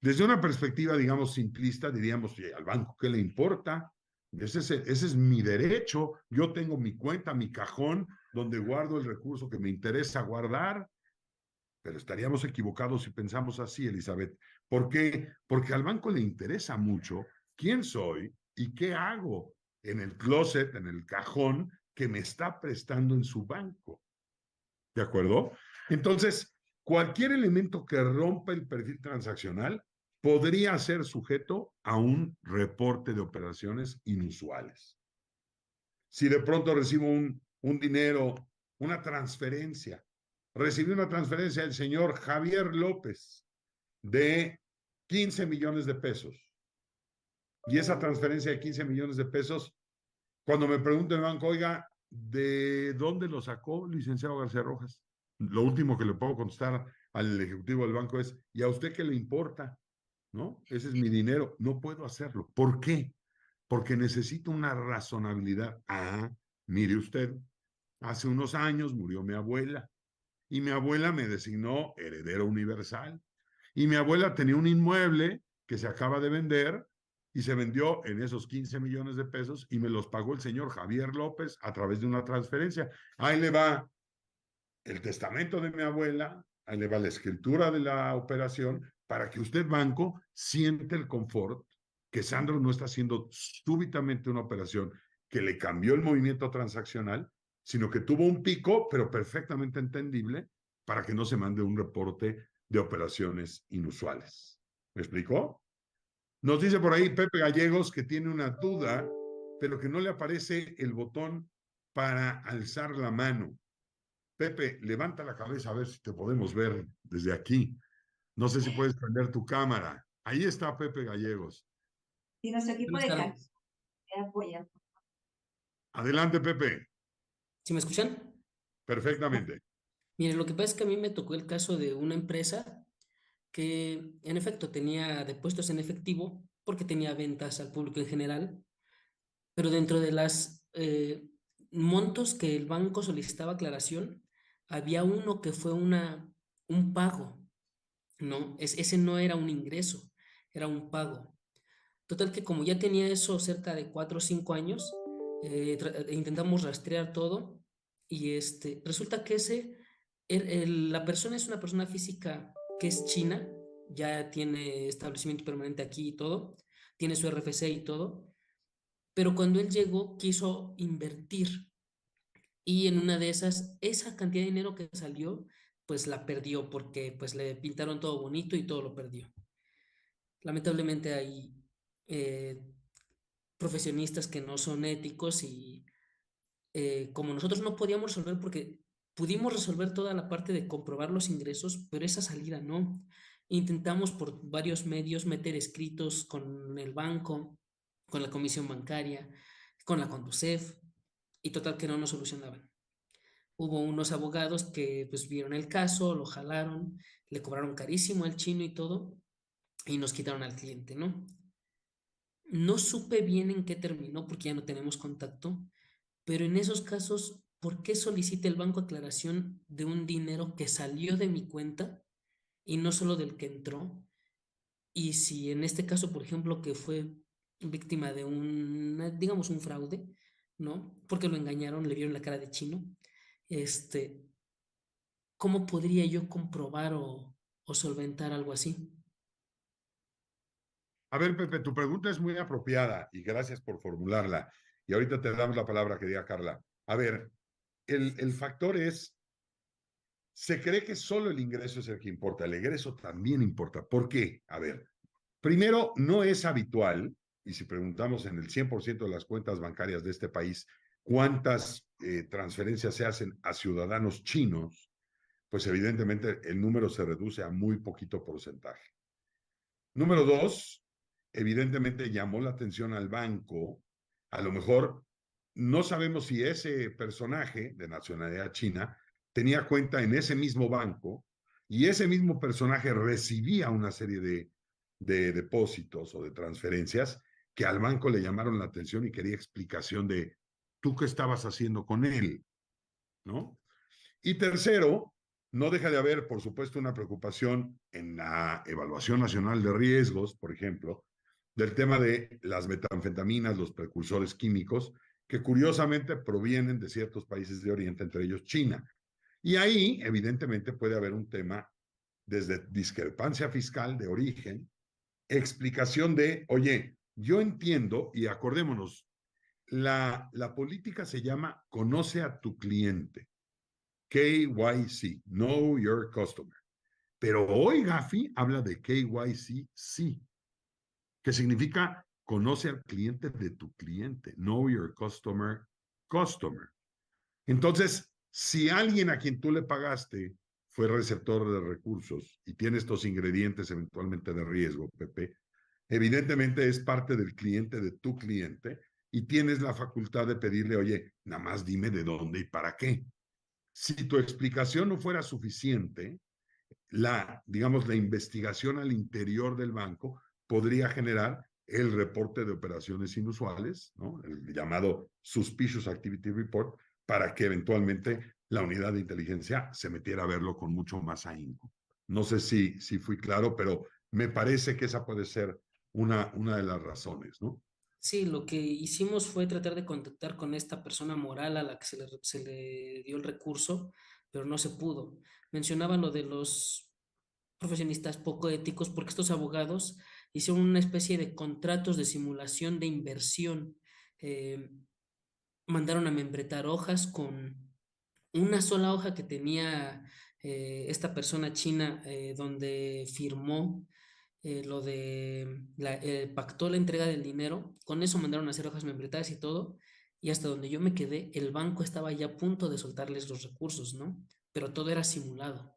Desde una perspectiva, digamos, simplista, diríamos, oye, al banco, ¿qué le importa? Ese es mi derecho. Yo tengo mi cuenta, mi cajón, donde guardo el recurso que me interesa guardar, pero estaríamos equivocados si pensamos así, Elizabeth. ¿Por qué? Porque al banco le interesa mucho quién soy y qué hago en el closet, en el cajón que me está prestando en su banco. ¿De acuerdo? Entonces, cualquier elemento que rompa el perfil transaccional podría ser sujeto a un reporte de operaciones inusuales. Si de pronto recibo un dinero, una transferencia, recibí una transferencia del señor Javier López de 15 millones de pesos. Y esa transferencia de 15 millones de pesos, cuando me pregunta el banco, oiga, ¿de dónde lo sacó, licenciado García Rojas? Lo último que le puedo contestar al ejecutivo del banco es, ¿y a usted qué le importa? ¿No? Ese es mi dinero. No puedo hacerlo. ¿Por qué? Porque necesito una razonabilidad. Ah, mire usted, hace unos años murió mi abuela y mi abuela me designó heredero universal. Y mi abuela tenía un inmueble que se acaba de vender y se vendió en esos 15 millones de pesos y me los pagó el señor Javier López a través de una transferencia. Ahí le va el testamento de mi abuela, ahí le va la escritura de la operación, para que usted, banco, siente el confort que Sandro no está haciendo súbitamente una operación que le cambió el movimiento transaccional, sino que tuvo un pico, pero perfectamente entendible, para que no se mande un reporte de operaciones inusuales. ¿Me explicó? Nos dice por ahí Pepe Gallegos que tiene una duda, pero que no le aparece el botón para alzar la mano. Pepe, levanta la cabeza a ver si te podemos ver desde aquí. No sé si puedes prender tu cámara. Ahí está Pepe Gallegos. Y nuestro equipo Buenas de calidad tardes. apoya. Adelante, Pepe. ¿Sí me escuchan? Perfectamente. Mire, lo que pasa es que a mí me tocó el caso de una empresa que en efecto tenía depósitos en efectivo porque tenía ventas al público en general, pero dentro de las montos que el banco solicitaba aclaración, había uno que fue un pago, ¿no? Ese no era un ingreso, era un pago. Total que como ya tenía eso cerca de 4 o 5 años, intentamos rastrear todo y resulta que la persona es una persona física que es china, ya tiene establecimiento permanente aquí y todo, tiene su RFC y todo, pero cuando él llegó quiso invertir y en una de esas, esa cantidad de dinero que salió, pues la perdió porque pues le pintaron todo bonito y todo lo perdió. Lamentablemente hay eh, profesionistas que no son éticos y como nosotros no podíamos resolver porque pudimos resolver toda la parte de comprobar los ingresos, pero esa salida no. Intentamos por varios medios meter escritos con el banco, con la comisión bancaria, con la Conducef y total que no nos solucionaban. Hubo unos abogados que pues vieron el caso, lo jalaron, le cobraron carísimo al chino y todo y nos quitaron al cliente, ¿no? No supe bien en qué terminó porque ya no tenemos contacto, pero en esos casos, ¿por qué solicita el banco aclaración de un dinero que salió de mi cuenta y no solo del que entró. Y si en este caso, por ejemplo, que fue víctima de digamos, un fraude, ¿no? Porque lo engañaron, le vieron la cara de chino, este, ¿cómo podría yo comprobar o solventar algo así? A ver, Pepe, tu pregunta es muy apropiada y gracias por formularla. Y ahorita te damos la palabra, querida Carla. A ver, el factor es, se cree que solo el ingreso es el que importa, el egreso también importa. ¿Por qué? A ver, primero, no es habitual, y si preguntamos en el 100% de las cuentas bancarias de este país, cuántas transferencias se hacen a ciudadanos chinos, pues evidentemente el número se reduce a muy poquito porcentaje. Número dos, evidentemente llamó la atención al banco. A lo mejor no sabemos si ese personaje de nacionalidad china tenía cuenta en ese mismo banco y ese mismo personaje recibía una serie de depósitos o de transferencias que al banco le llamaron la atención y quería explicación de tú qué estabas haciendo con él, ¿no? Y tercero, no deja de haber, por supuesto, una preocupación en la evaluación nacional de riesgos, por ejemplo, del tema de las metanfetaminas, los precursores químicos, que curiosamente provienen de ciertos países de Oriente, entre ellos China. Y ahí, evidentemente, puede haber un tema desde discrepancia fiscal de origen, explicación de, oye, yo entiendo, y acordémonos, la política se llama conoce a tu cliente. KYC, Know Your Customer. Pero hoy Gafi habla de KYC, sí, que significa conoce al cliente de tu cliente, Know Your Customer, Customer. Entonces, si alguien a quien tú le pagaste fue receptor de recursos y tiene estos ingredientes eventualmente de riesgo, Pepe, evidentemente es parte del cliente de tu cliente y tienes la facultad de pedirle, oye, nada más dime de dónde y para qué. Si tu explicación no fuera suficiente, digamos, la investigación al interior del banco podría generar el reporte de operaciones inusuales, ¿no? El llamado Suspicious Activity Report, para que eventualmente la unidad de inteligencia se metiera a verlo con mucho más ahínco. No sé si fui claro, pero me parece que esa puede ser una de las razones, ¿no? Sí, lo que hicimos fue tratar de contactar con esta persona moral a la que se le dio el recurso, pero no se pudo. Mencionaba lo de los profesionistas poco éticos porque estos abogados hicieron una especie de contratos de simulación de inversión. Eh, Mandaron a membretar hojas con una sola hoja que tenía esta persona china donde firmó lo de pactó la entrega del dinero. Con eso mandaron a hacer hojas membretadas y todo. Y hasta donde yo me quedé, el banco estaba ya a punto de soltarles los recursos, ¿no? Pero todo era simulado.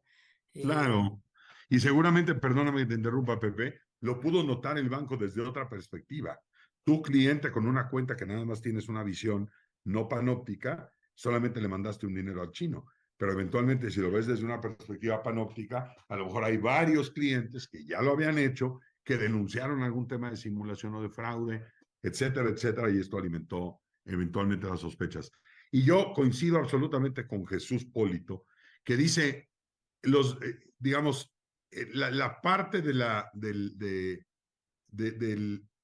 Eh, Claro. Y seguramente, perdóname que te interrumpa, Pepe, lo pudo notar el banco desde otra perspectiva. Tu cliente con una cuenta que nada más tienes una visión no panóptica, solamente le mandaste un dinero al chino. Pero eventualmente, si lo ves desde una perspectiva panóptica, a lo mejor hay varios clientes que ya lo habían hecho, que denunciaron algún tema de simulación o de fraude, etcétera, etcétera, y esto alimentó eventualmente las sospechas. Y yo coincido absolutamente con Jesús Polito, que dice, digamos, la parte de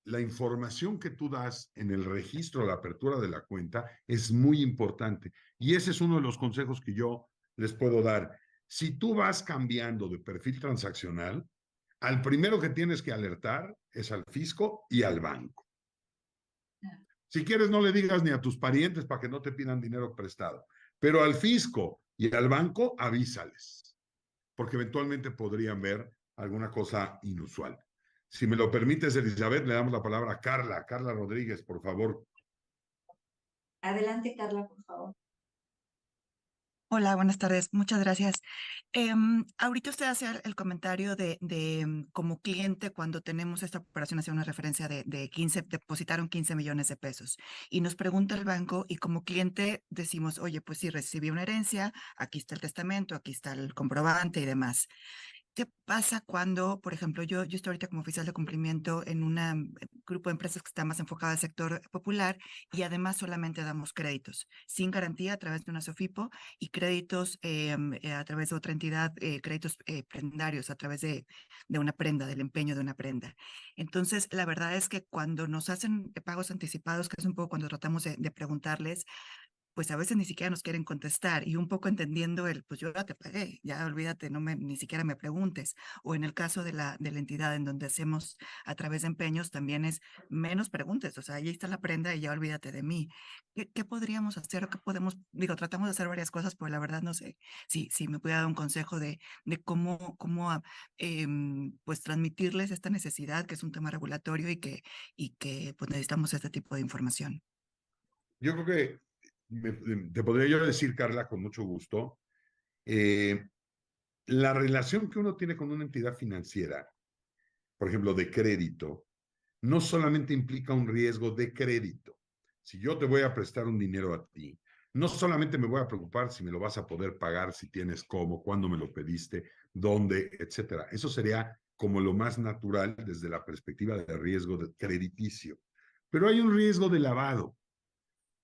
la información que tú das en el registro, la apertura de la cuenta, es muy importante. Y ese es uno de los consejos que yo les puedo dar. Si tú vas cambiando de perfil transaccional, al primero que tienes que alertar es al fisco y al banco. Si quieres, no le digas ni a tus parientes para que no te pidan dinero prestado, pero al fisco y al banco avísales, porque eventualmente podrían ver alguna cosa inusual. Si me lo permites, Elizabeth, le damos la palabra a Carla. Carla Rodríguez, por favor. Adelante, Carla, por favor. Hola, buenas tardes. Muchas gracias. Ahorita usted hace el comentario de como cliente, cuando tenemos esta operación, hace una referencia de 15, depositaron 15 millones de pesos y nos pregunta el banco y como cliente decimos, oye, pues sí, recibí una herencia, aquí está el testamento, aquí está el comprobante y demás. ¿Qué pasa cuando, por ejemplo, yo estoy ahorita como oficial de cumplimiento en un grupo de empresas que está más enfocado al sector popular y además solamente damos créditos sin garantía a través de una SOFIPO y créditos a través de otra entidad, créditos prendarios a través de una prenda, del empeño de una prenda? Entonces, la verdad es que cuando nos hacen pagos anticipados, que es un poco cuando tratamos de preguntarles, pues a veces ni siquiera nos quieren contestar y un poco entendiendo pues yo ya te pagué, ya olvídate, ni siquiera me preguntes. O en el caso de la entidad en donde hacemos a través de empeños, también es menos preguntes, o sea, ahí está la prenda y ya olvídate de mí. ¿Qué podríamos hacer o qué podemos, digo, tratamos de hacer varias cosas, pero la verdad no sé si me pudiera dar un consejo de cómo pues transmitirles esta necesidad, que es un tema regulatorio y que pues necesitamos este tipo de información. Yo creo que te podría yo decir, Carla, con mucho gusto, la relación que uno tiene con una entidad financiera, por ejemplo, de crédito, no solamente implica un riesgo de crédito. Si yo te voy a prestar un dinero a ti, no solamente me voy a preocupar si me lo vas a poder pagar, si tienes cómo, cuándo me lo pediste, dónde, etcétera. Eso sería como lo más natural desde la perspectiva de riesgo crediticio. Pero hay un riesgo de lavado.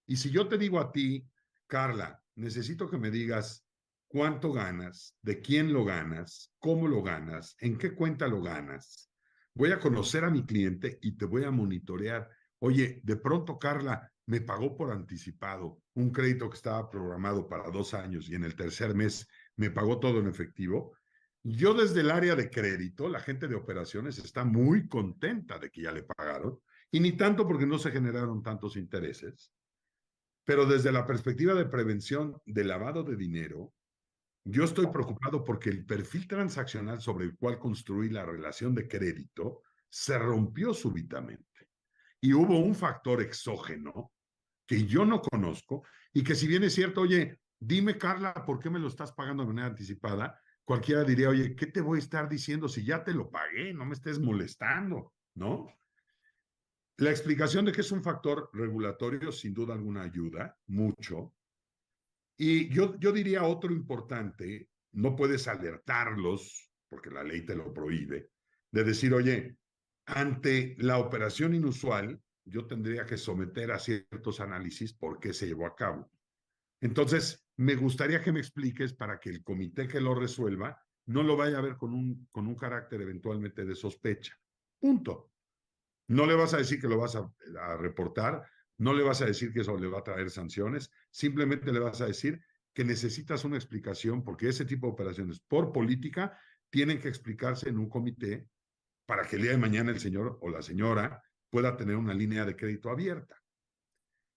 Y si yo te digo a ti, Carla, necesito que me digas cuánto ganas, de quién lo ganas, cómo lo ganas, en qué cuenta lo ganas. Voy a conocer a mi cliente y te voy a monitorear. Oye, de pronto, Carla, me pagó por anticipado un crédito que estaba programado para 2 años y en el tercer mes me pagó todo en efectivo. Yo desde el área de crédito, la gente de operaciones está muy contenta de que ya le pagaron y ni tanto porque no se generaron tantos intereses. Pero desde la perspectiva de prevención de lavado de dinero, yo estoy preocupado porque el perfil transaccional sobre el cual construí la relación de crédito se rompió súbitamente. Y hubo un factor exógeno que yo no conozco y que si bien es cierto, oye, dime Carla, ¿por qué me lo estás pagando de manera anticipada? Cualquiera diría, oye, ¿qué te voy a estar diciendo si ya te lo pagué? No me estés molestando, ¿no? La explicación de que es un factor regulatorio sin duda alguna ayuda mucho. Y yo diría otro importante, no puedes alertarlos, porque la ley te lo prohíbe, de decir, oye, ante la operación inusual, yo tendría que someter a ciertos análisis por qué se llevó a cabo. Entonces, me gustaría que me expliques para que el comité que lo resuelva no lo vaya a ver con un carácter eventualmente de sospecha. Punto. No le vas a decir que lo vas a reportar, no le vas a decir que eso le va a traer sanciones, simplemente le vas a decir que necesitas una explicación porque ese tipo de operaciones por política tienen que explicarse en un comité para que el día de mañana el señor o la señora pueda tener una línea de crédito abierta.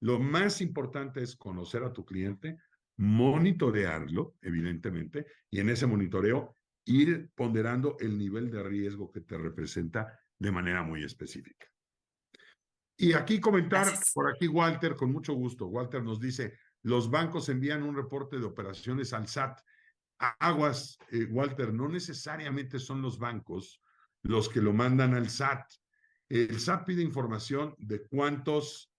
Lo más importante es conocer a tu cliente, monitorearlo, evidentemente, y en ese monitoreo ir ponderando el nivel de riesgo que te representa de manera muy específica. Y aquí comentar, Gracias. por aquí Walter, con mucho gusto. Walter nos dice, los bancos envían un reporte de operaciones al SAT. Aguas, Walter, no necesariamente son los bancos los que lo mandan al SAT. El SAT pide información de cuántas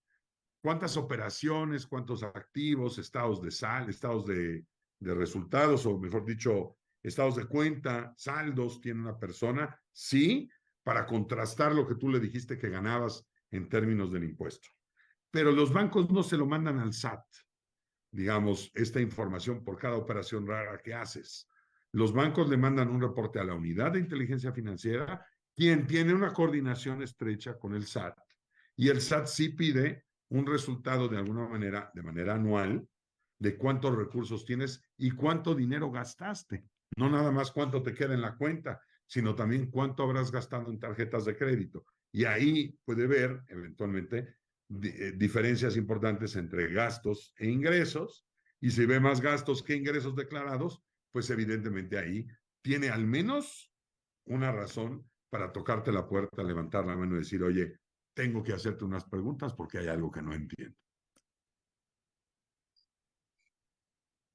operaciones, cuántos activos, estados de estados de resultados, o mejor dicho, estados de cuenta, saldos tiene una persona, sí, para contrastar lo que tú le dijiste que ganabas en términos del impuesto. Pero los bancos no se lo mandan al SAT, digamos, esta información por cada operación rara que haces. Los bancos le mandan un reporte a la unidad de inteligencia financiera, quien tiene una coordinación estrecha con el SAT, y el SAT sí pide un resultado de alguna manera, de manera anual, de cuántos recursos tienes y cuánto dinero gastaste. No nada más cuánto te queda en la cuenta, sino también cuánto habrás gastado en tarjetas de crédito. Y ahí puede ver, eventualmente, diferencias importantes entre gastos e ingresos. Y si ve más gastos que ingresos declarados, pues evidentemente ahí tiene al menos una razón para tocarte la puerta, levantar la mano y decir, oye, tengo que hacerte unas preguntas porque hay algo que no entiendo.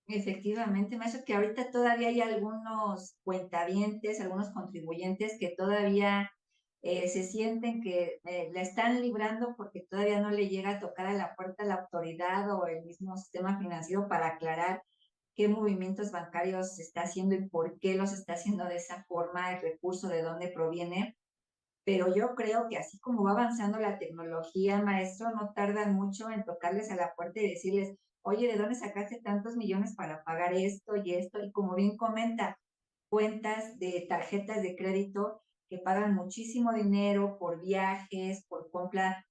Efectivamente, maestro, que ahorita todavía hay algunos cuentavientes, algunos contribuyentes que todavía se sienten que la están librando porque todavía no le llega a tocar a la puerta la autoridad o el mismo sistema financiero para aclarar qué movimientos bancarios está haciendo y por qué los está haciendo de esa forma, el recurso de dónde proviene. Pero yo creo que así como va avanzando la tecnología, maestro, no tardan mucho en tocarles a la puerta y decirles, oye, ¿de dónde sacaste tantos millones para pagar esto y esto? Y como bien comenta, cuentas de tarjetas de crédito que pagan muchísimo dinero por viajes, por compra,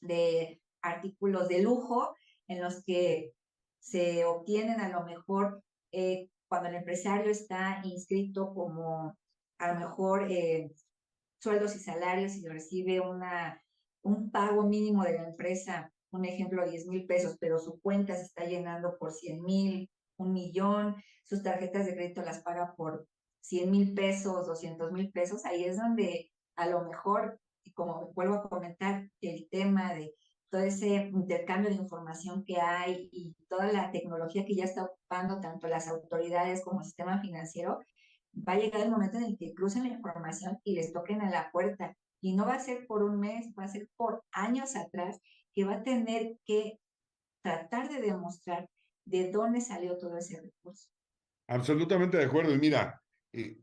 de artículos de lujo en los que se obtienen a lo mejor cuando el empresario está inscrito como a lo mejor sueldos y salarios y recibe un pago mínimo de la empresa, un ejemplo, 10,000 pesos, pero su cuenta se está llenando por 100,000, 1,000,000, sus tarjetas de crédito las paga por 100,000 pesos, 200,000 pesos, ahí es donde a lo mejor, y como vuelvo a comentar, el tema de todo ese intercambio de información que hay y toda la tecnología que ya está ocupando tanto las autoridades como el sistema financiero, va a llegar el momento en el que crucen la información y les toquen a la puerta. Y no va a ser por un mes, va a ser por años atrás, que va a tener que tratar de demostrar de dónde salió todo ese recurso. Absolutamente de acuerdo. Y mira,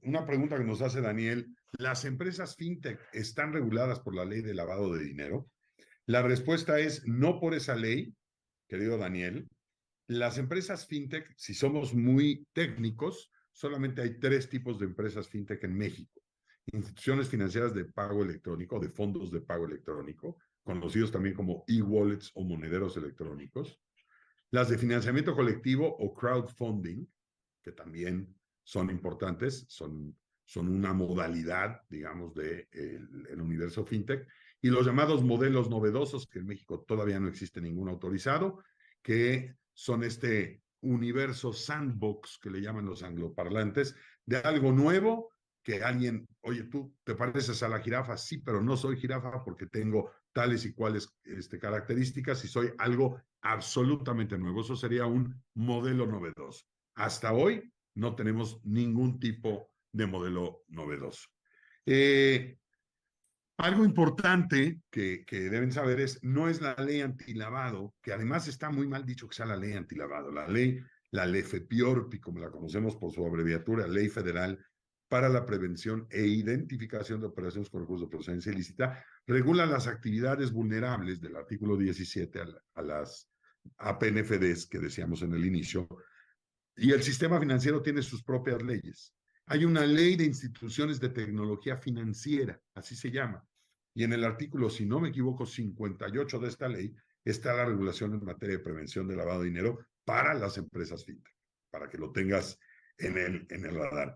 una pregunta que nos hace Daniel, ¿las empresas fintech están reguladas por la ley de lavado de dinero? La respuesta es no por esa ley, querido Daniel. Las empresas fintech, si somos muy técnicos, solamente hay 3 tipos de empresas fintech en México. Instituciones financieras de pago electrónico, de fondos de pago electrónico, conocidos también como e-wallets o monederos electrónicos. Las de financiamiento colectivo o crowdfunding, que también son importantes, son una modalidad, digamos, del universo fintech, y los llamados modelos novedosos, que en México todavía no existe ningún autorizado, que son este universo sandbox que le llaman los angloparlantes, de algo nuevo que alguien, oye, tú te pareces a la jirafa, sí, pero no soy jirafa porque tengo tales y cuales características y soy algo absolutamente nuevo. Eso sería un modelo novedoso. Hasta hoy no tenemos ningún tipo de modelo novedoso. Algo importante que deben saber es, no es la ley antilavado, que además está muy mal dicho que sea la ley antilavado. La LEFEPIORPI, como la conocemos por su abreviatura, Ley Federal para la Prevención e Identificación de Operaciones con Recursos de Procedencia Ilícita, regula las actividades vulnerables del artículo 17 a las APNFDs que decíamos en el inicio, y el sistema financiero tiene sus propias leyes. Hay una ley de instituciones de tecnología financiera, así se llama. Y en el artículo, si no me equivoco, 58 de esta ley, está la regulación en materia de prevención de lavado de dinero para las empresas fintech, para que lo tengas en el radar.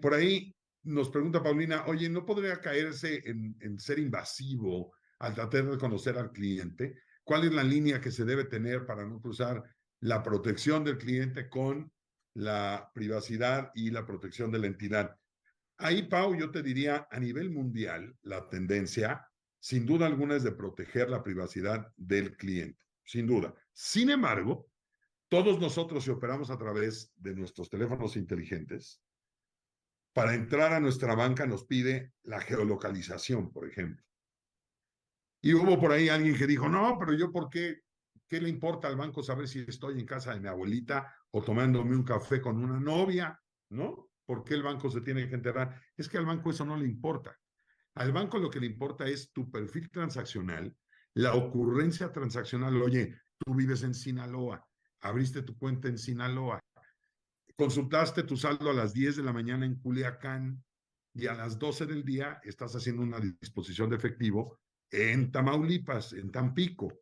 Por ahí nos pregunta Paulina, oye, ¿no podría caerse en ser invasivo al tratar de conocer al cliente? ¿Cuál es la línea que se debe tener para no cruzar la protección del cliente con la privacidad y la protección de la entidad? Ahí, Pau, yo te diría, a nivel mundial, la tendencia, sin duda alguna, es de proteger la privacidad del cliente, sin duda. Sin embargo, todos nosotros, si operamos a través de nuestros teléfonos inteligentes, para entrar a nuestra banca nos pide la geolocalización, por ejemplo. Y hubo por ahí alguien que dijo, no, pero yo, ¿por qué? ¿Qué le importa al banco saber si estoy en casa de mi abuelita o tomándome un café con una novia? ¿No? ¿Por qué el banco se tiene que enterar? Es que al banco eso no le importa. Al banco lo que le importa es tu perfil transaccional, la ocurrencia transaccional. Oye, tú vives en Sinaloa, abriste tu cuenta en Sinaloa, consultaste tu saldo a las 10 de la mañana en Culiacán y a las 12 del día estás haciendo una disposición de efectivo en Tamaulipas, en Tampico.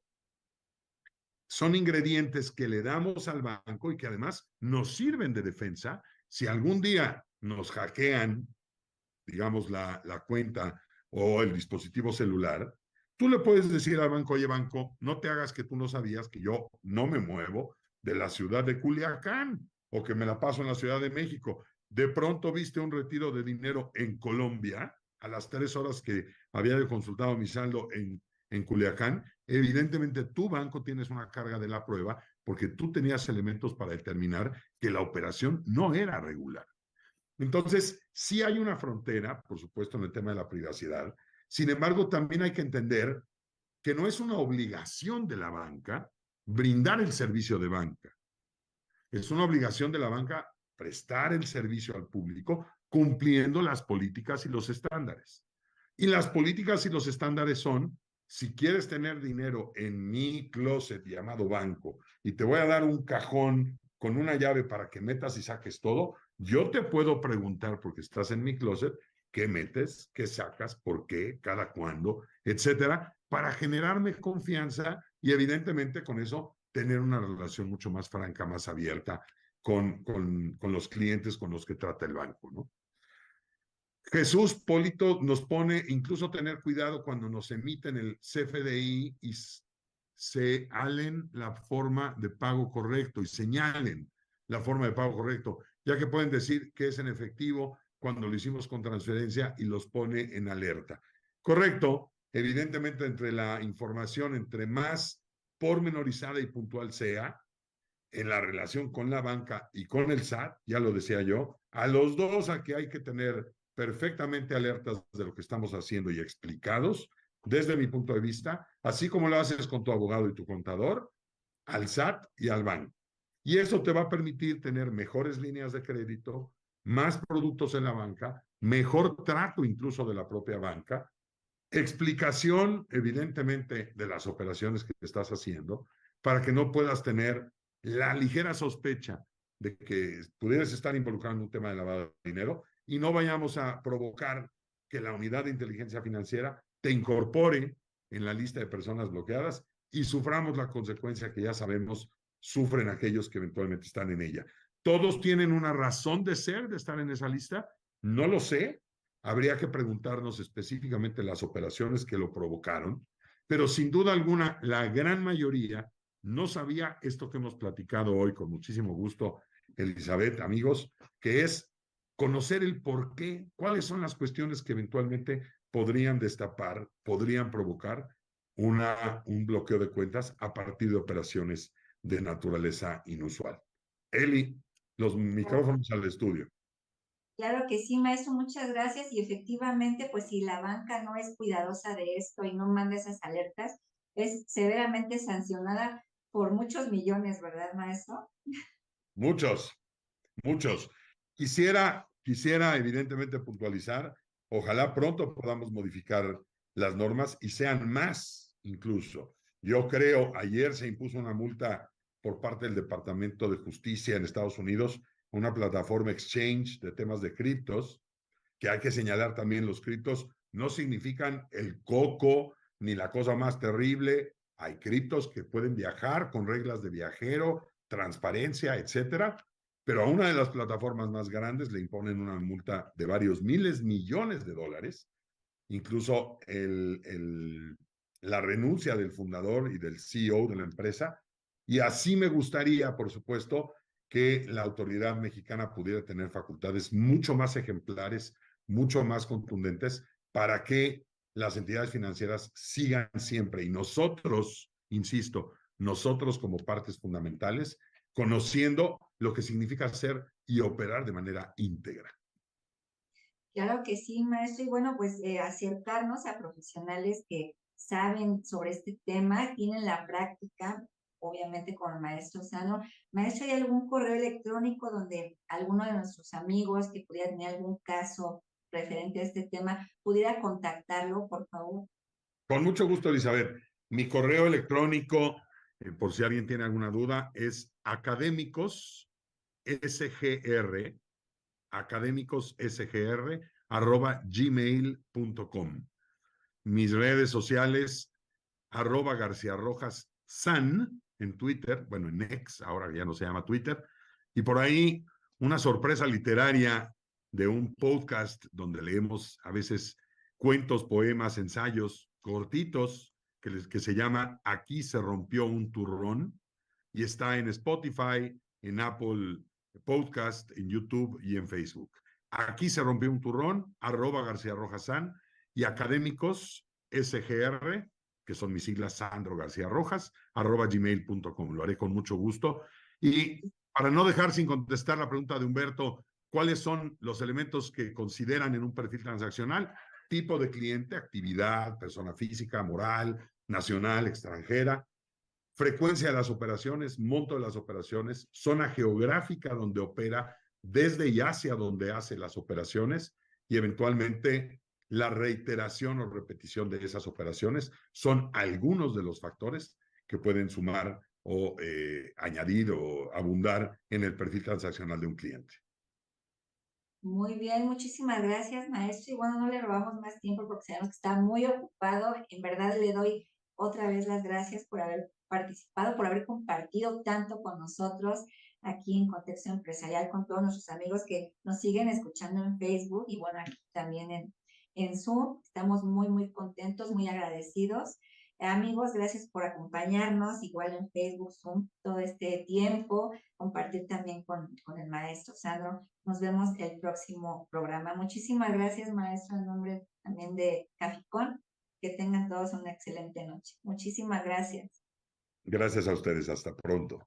Son ingredientes que le damos al banco y que además nos sirven de defensa. Si algún día nos hackean, digamos, la cuenta o el dispositivo celular, tú le puedes decir al banco, oye, banco, no te hagas que tú no sabías que yo no me muevo de la ciudad de Culiacán o que me la paso en la Ciudad de México. De pronto viste un retiro de dinero en Colombia a las 3 horas que había consultado mi saldo en Culiacán. Evidentemente, tu banco tienes una carga de la prueba porque tú tenías elementos para determinar que la operación no era regular. Entonces, sí hay una frontera, por supuesto, en el tema de la privacidad. Sin embargo, también hay que entender que no es una obligación de la banca brindar el servicio de banca. Es una obligación de la banca prestar el servicio al público cumpliendo las políticas y los estándares. Y las políticas y los estándares son, si quieres tener dinero en mi closet llamado banco y te voy a dar un cajón con una llave para que metas y saques todo, yo te puedo preguntar, porque estás en mi closet, qué metes, qué sacas, por qué, cada cuándo, etcétera, para generarme confianza y evidentemente con eso tener una relación mucho más franca, más abierta con los clientes con los que trata el banco, ¿no? Jesús Polito nos pone incluso tener cuidado cuando nos emiten el CFDI y señalen la forma de pago correcto y señalen la forma de pago correcto, ya que pueden decir que es en efectivo cuando lo hicimos con transferencia y los pone en alerta. Correcto, evidentemente entre la información, entre más pormenorizada y puntual sea, en la relación con la banca y con el SAT, ya lo decía yo, a los dos a que hay que tener perfectamente alertas de lo que estamos haciendo y explicados, desde mi punto de vista, así como lo haces con tu abogado y tu contador, al SAT y al banco. Y eso te va a permitir tener mejores líneas de crédito, más productos en la banca, mejor trato incluso de la propia banca, explicación evidentemente de las operaciones que estás haciendo, para que no puedas tener la ligera sospecha de que pudieras estar involucrado en un tema de lavado de dinero y no vayamos a provocar que la unidad de inteligencia financiera te incorpore en la lista de personas bloqueadas y suframos la consecuencia que ya sabemos sufren aquellos que eventualmente están en ella. ¿Todos tienen una razón de ser de estar en esa lista? No lo sé. Habría que preguntarnos específicamente las operaciones que lo provocaron, pero sin duda alguna, la gran mayoría no sabía esto que hemos platicado hoy con muchísimo gusto, Elizabeth, amigos, que es conocer el por qué, cuáles son las cuestiones que eventualmente podrían destapar, podrían provocar un bloqueo de cuentas a partir de operaciones de naturaleza inusual. Eli, los micrófonos al estudio. Claro que sí, maestro, muchas gracias. Y efectivamente, pues si la banca no es cuidadosa de esto y no manda esas alertas, es severamente sancionada por muchos millones, ¿verdad, maestro? Muchos, muchos. Quisiera evidentemente puntualizar, ojalá pronto podamos modificar las normas y sean más incluso. Yo creo, ayer se impuso una multa por parte del Departamento de Justicia en Estados Unidos, una plataforma exchange de temas de criptos, que hay que señalar también los criptos no significan el coco ni la cosa más terrible. Hay criptos que pueden viajar con reglas de viajero, transparencia, etcétera, pero a una de las plataformas más grandes le imponen una multa de varios miles, millones de dólares, incluso la renuncia del fundador y del CEO de la empresa. Y así me gustaría, por supuesto, que la autoridad mexicana pudiera tener facultades mucho más ejemplares, mucho más contundentes, para que las entidades financieras sigan siempre. Y nosotros, insisto, nosotros como partes fundamentales, conociendo lo que significa ser y operar de manera íntegra. Claro que sí, maestro. Y bueno, pues acercarnos a profesionales que saben sobre este tema, tienen la práctica, obviamente con el maestro Sano. Maestro, ¿hay algún correo electrónico donde alguno de nuestros amigos que pudiera tener algún caso referente a este tema pudiera contactarlo, por favor? Con mucho gusto, Elizabeth. Mi correo electrónico, por si alguien tiene alguna duda, es académicosSGR@gmail.com. Mis redes sociales, @García Rojas San en Twitter, bueno, en X, ahora ya no se llama Twitter, y por ahí una sorpresa literaria de un podcast donde leemos a veces cuentos, poemas, ensayos cortitos que se llama Aquí se rompió un turrón y está en Spotify, en Apple Podcast, en YouTube y en Facebook. Aquí se rompió un turrón, @García Rojas San y académicos SGR, que son mis siglas Sandro García Rojas, @gmail.com. Lo haré con mucho gusto. Y para no dejar sin contestar la pregunta de Humberto, ¿cuáles son los elementos que consideran en un perfil transaccional? Tipo de cliente, actividad, persona física, moral, nacional, extranjera, frecuencia de las operaciones, monto de las operaciones, zona geográfica donde opera, desde y hacia donde hace las operaciones y eventualmente la reiteración o repetición de esas operaciones son algunos de los factores que pueden sumar o añadir o abundar en el perfil transaccional de un cliente. Muy bien, muchísimas gracias, maestro. Y bueno, no le robamos más tiempo porque sabemos que está muy ocupado. En verdad le doy otra vez las gracias por haber participado, por haber compartido tanto con nosotros aquí en Contexto Empresarial, con todos nuestros amigos que nos siguen escuchando en Facebook y bueno, aquí también en Zoom. Estamos muy, muy contentos, muy agradecidos. Amigos, gracias por acompañarnos, igual en Facebook, Zoom, todo este tiempo, compartir también con el maestro Sandro. Nos vemos el próximo programa. Muchísimas gracias, maestro, en nombre también de Caficón. Que tengan todos una excelente noche. Muchísimas gracias. Gracias a ustedes. Hasta pronto.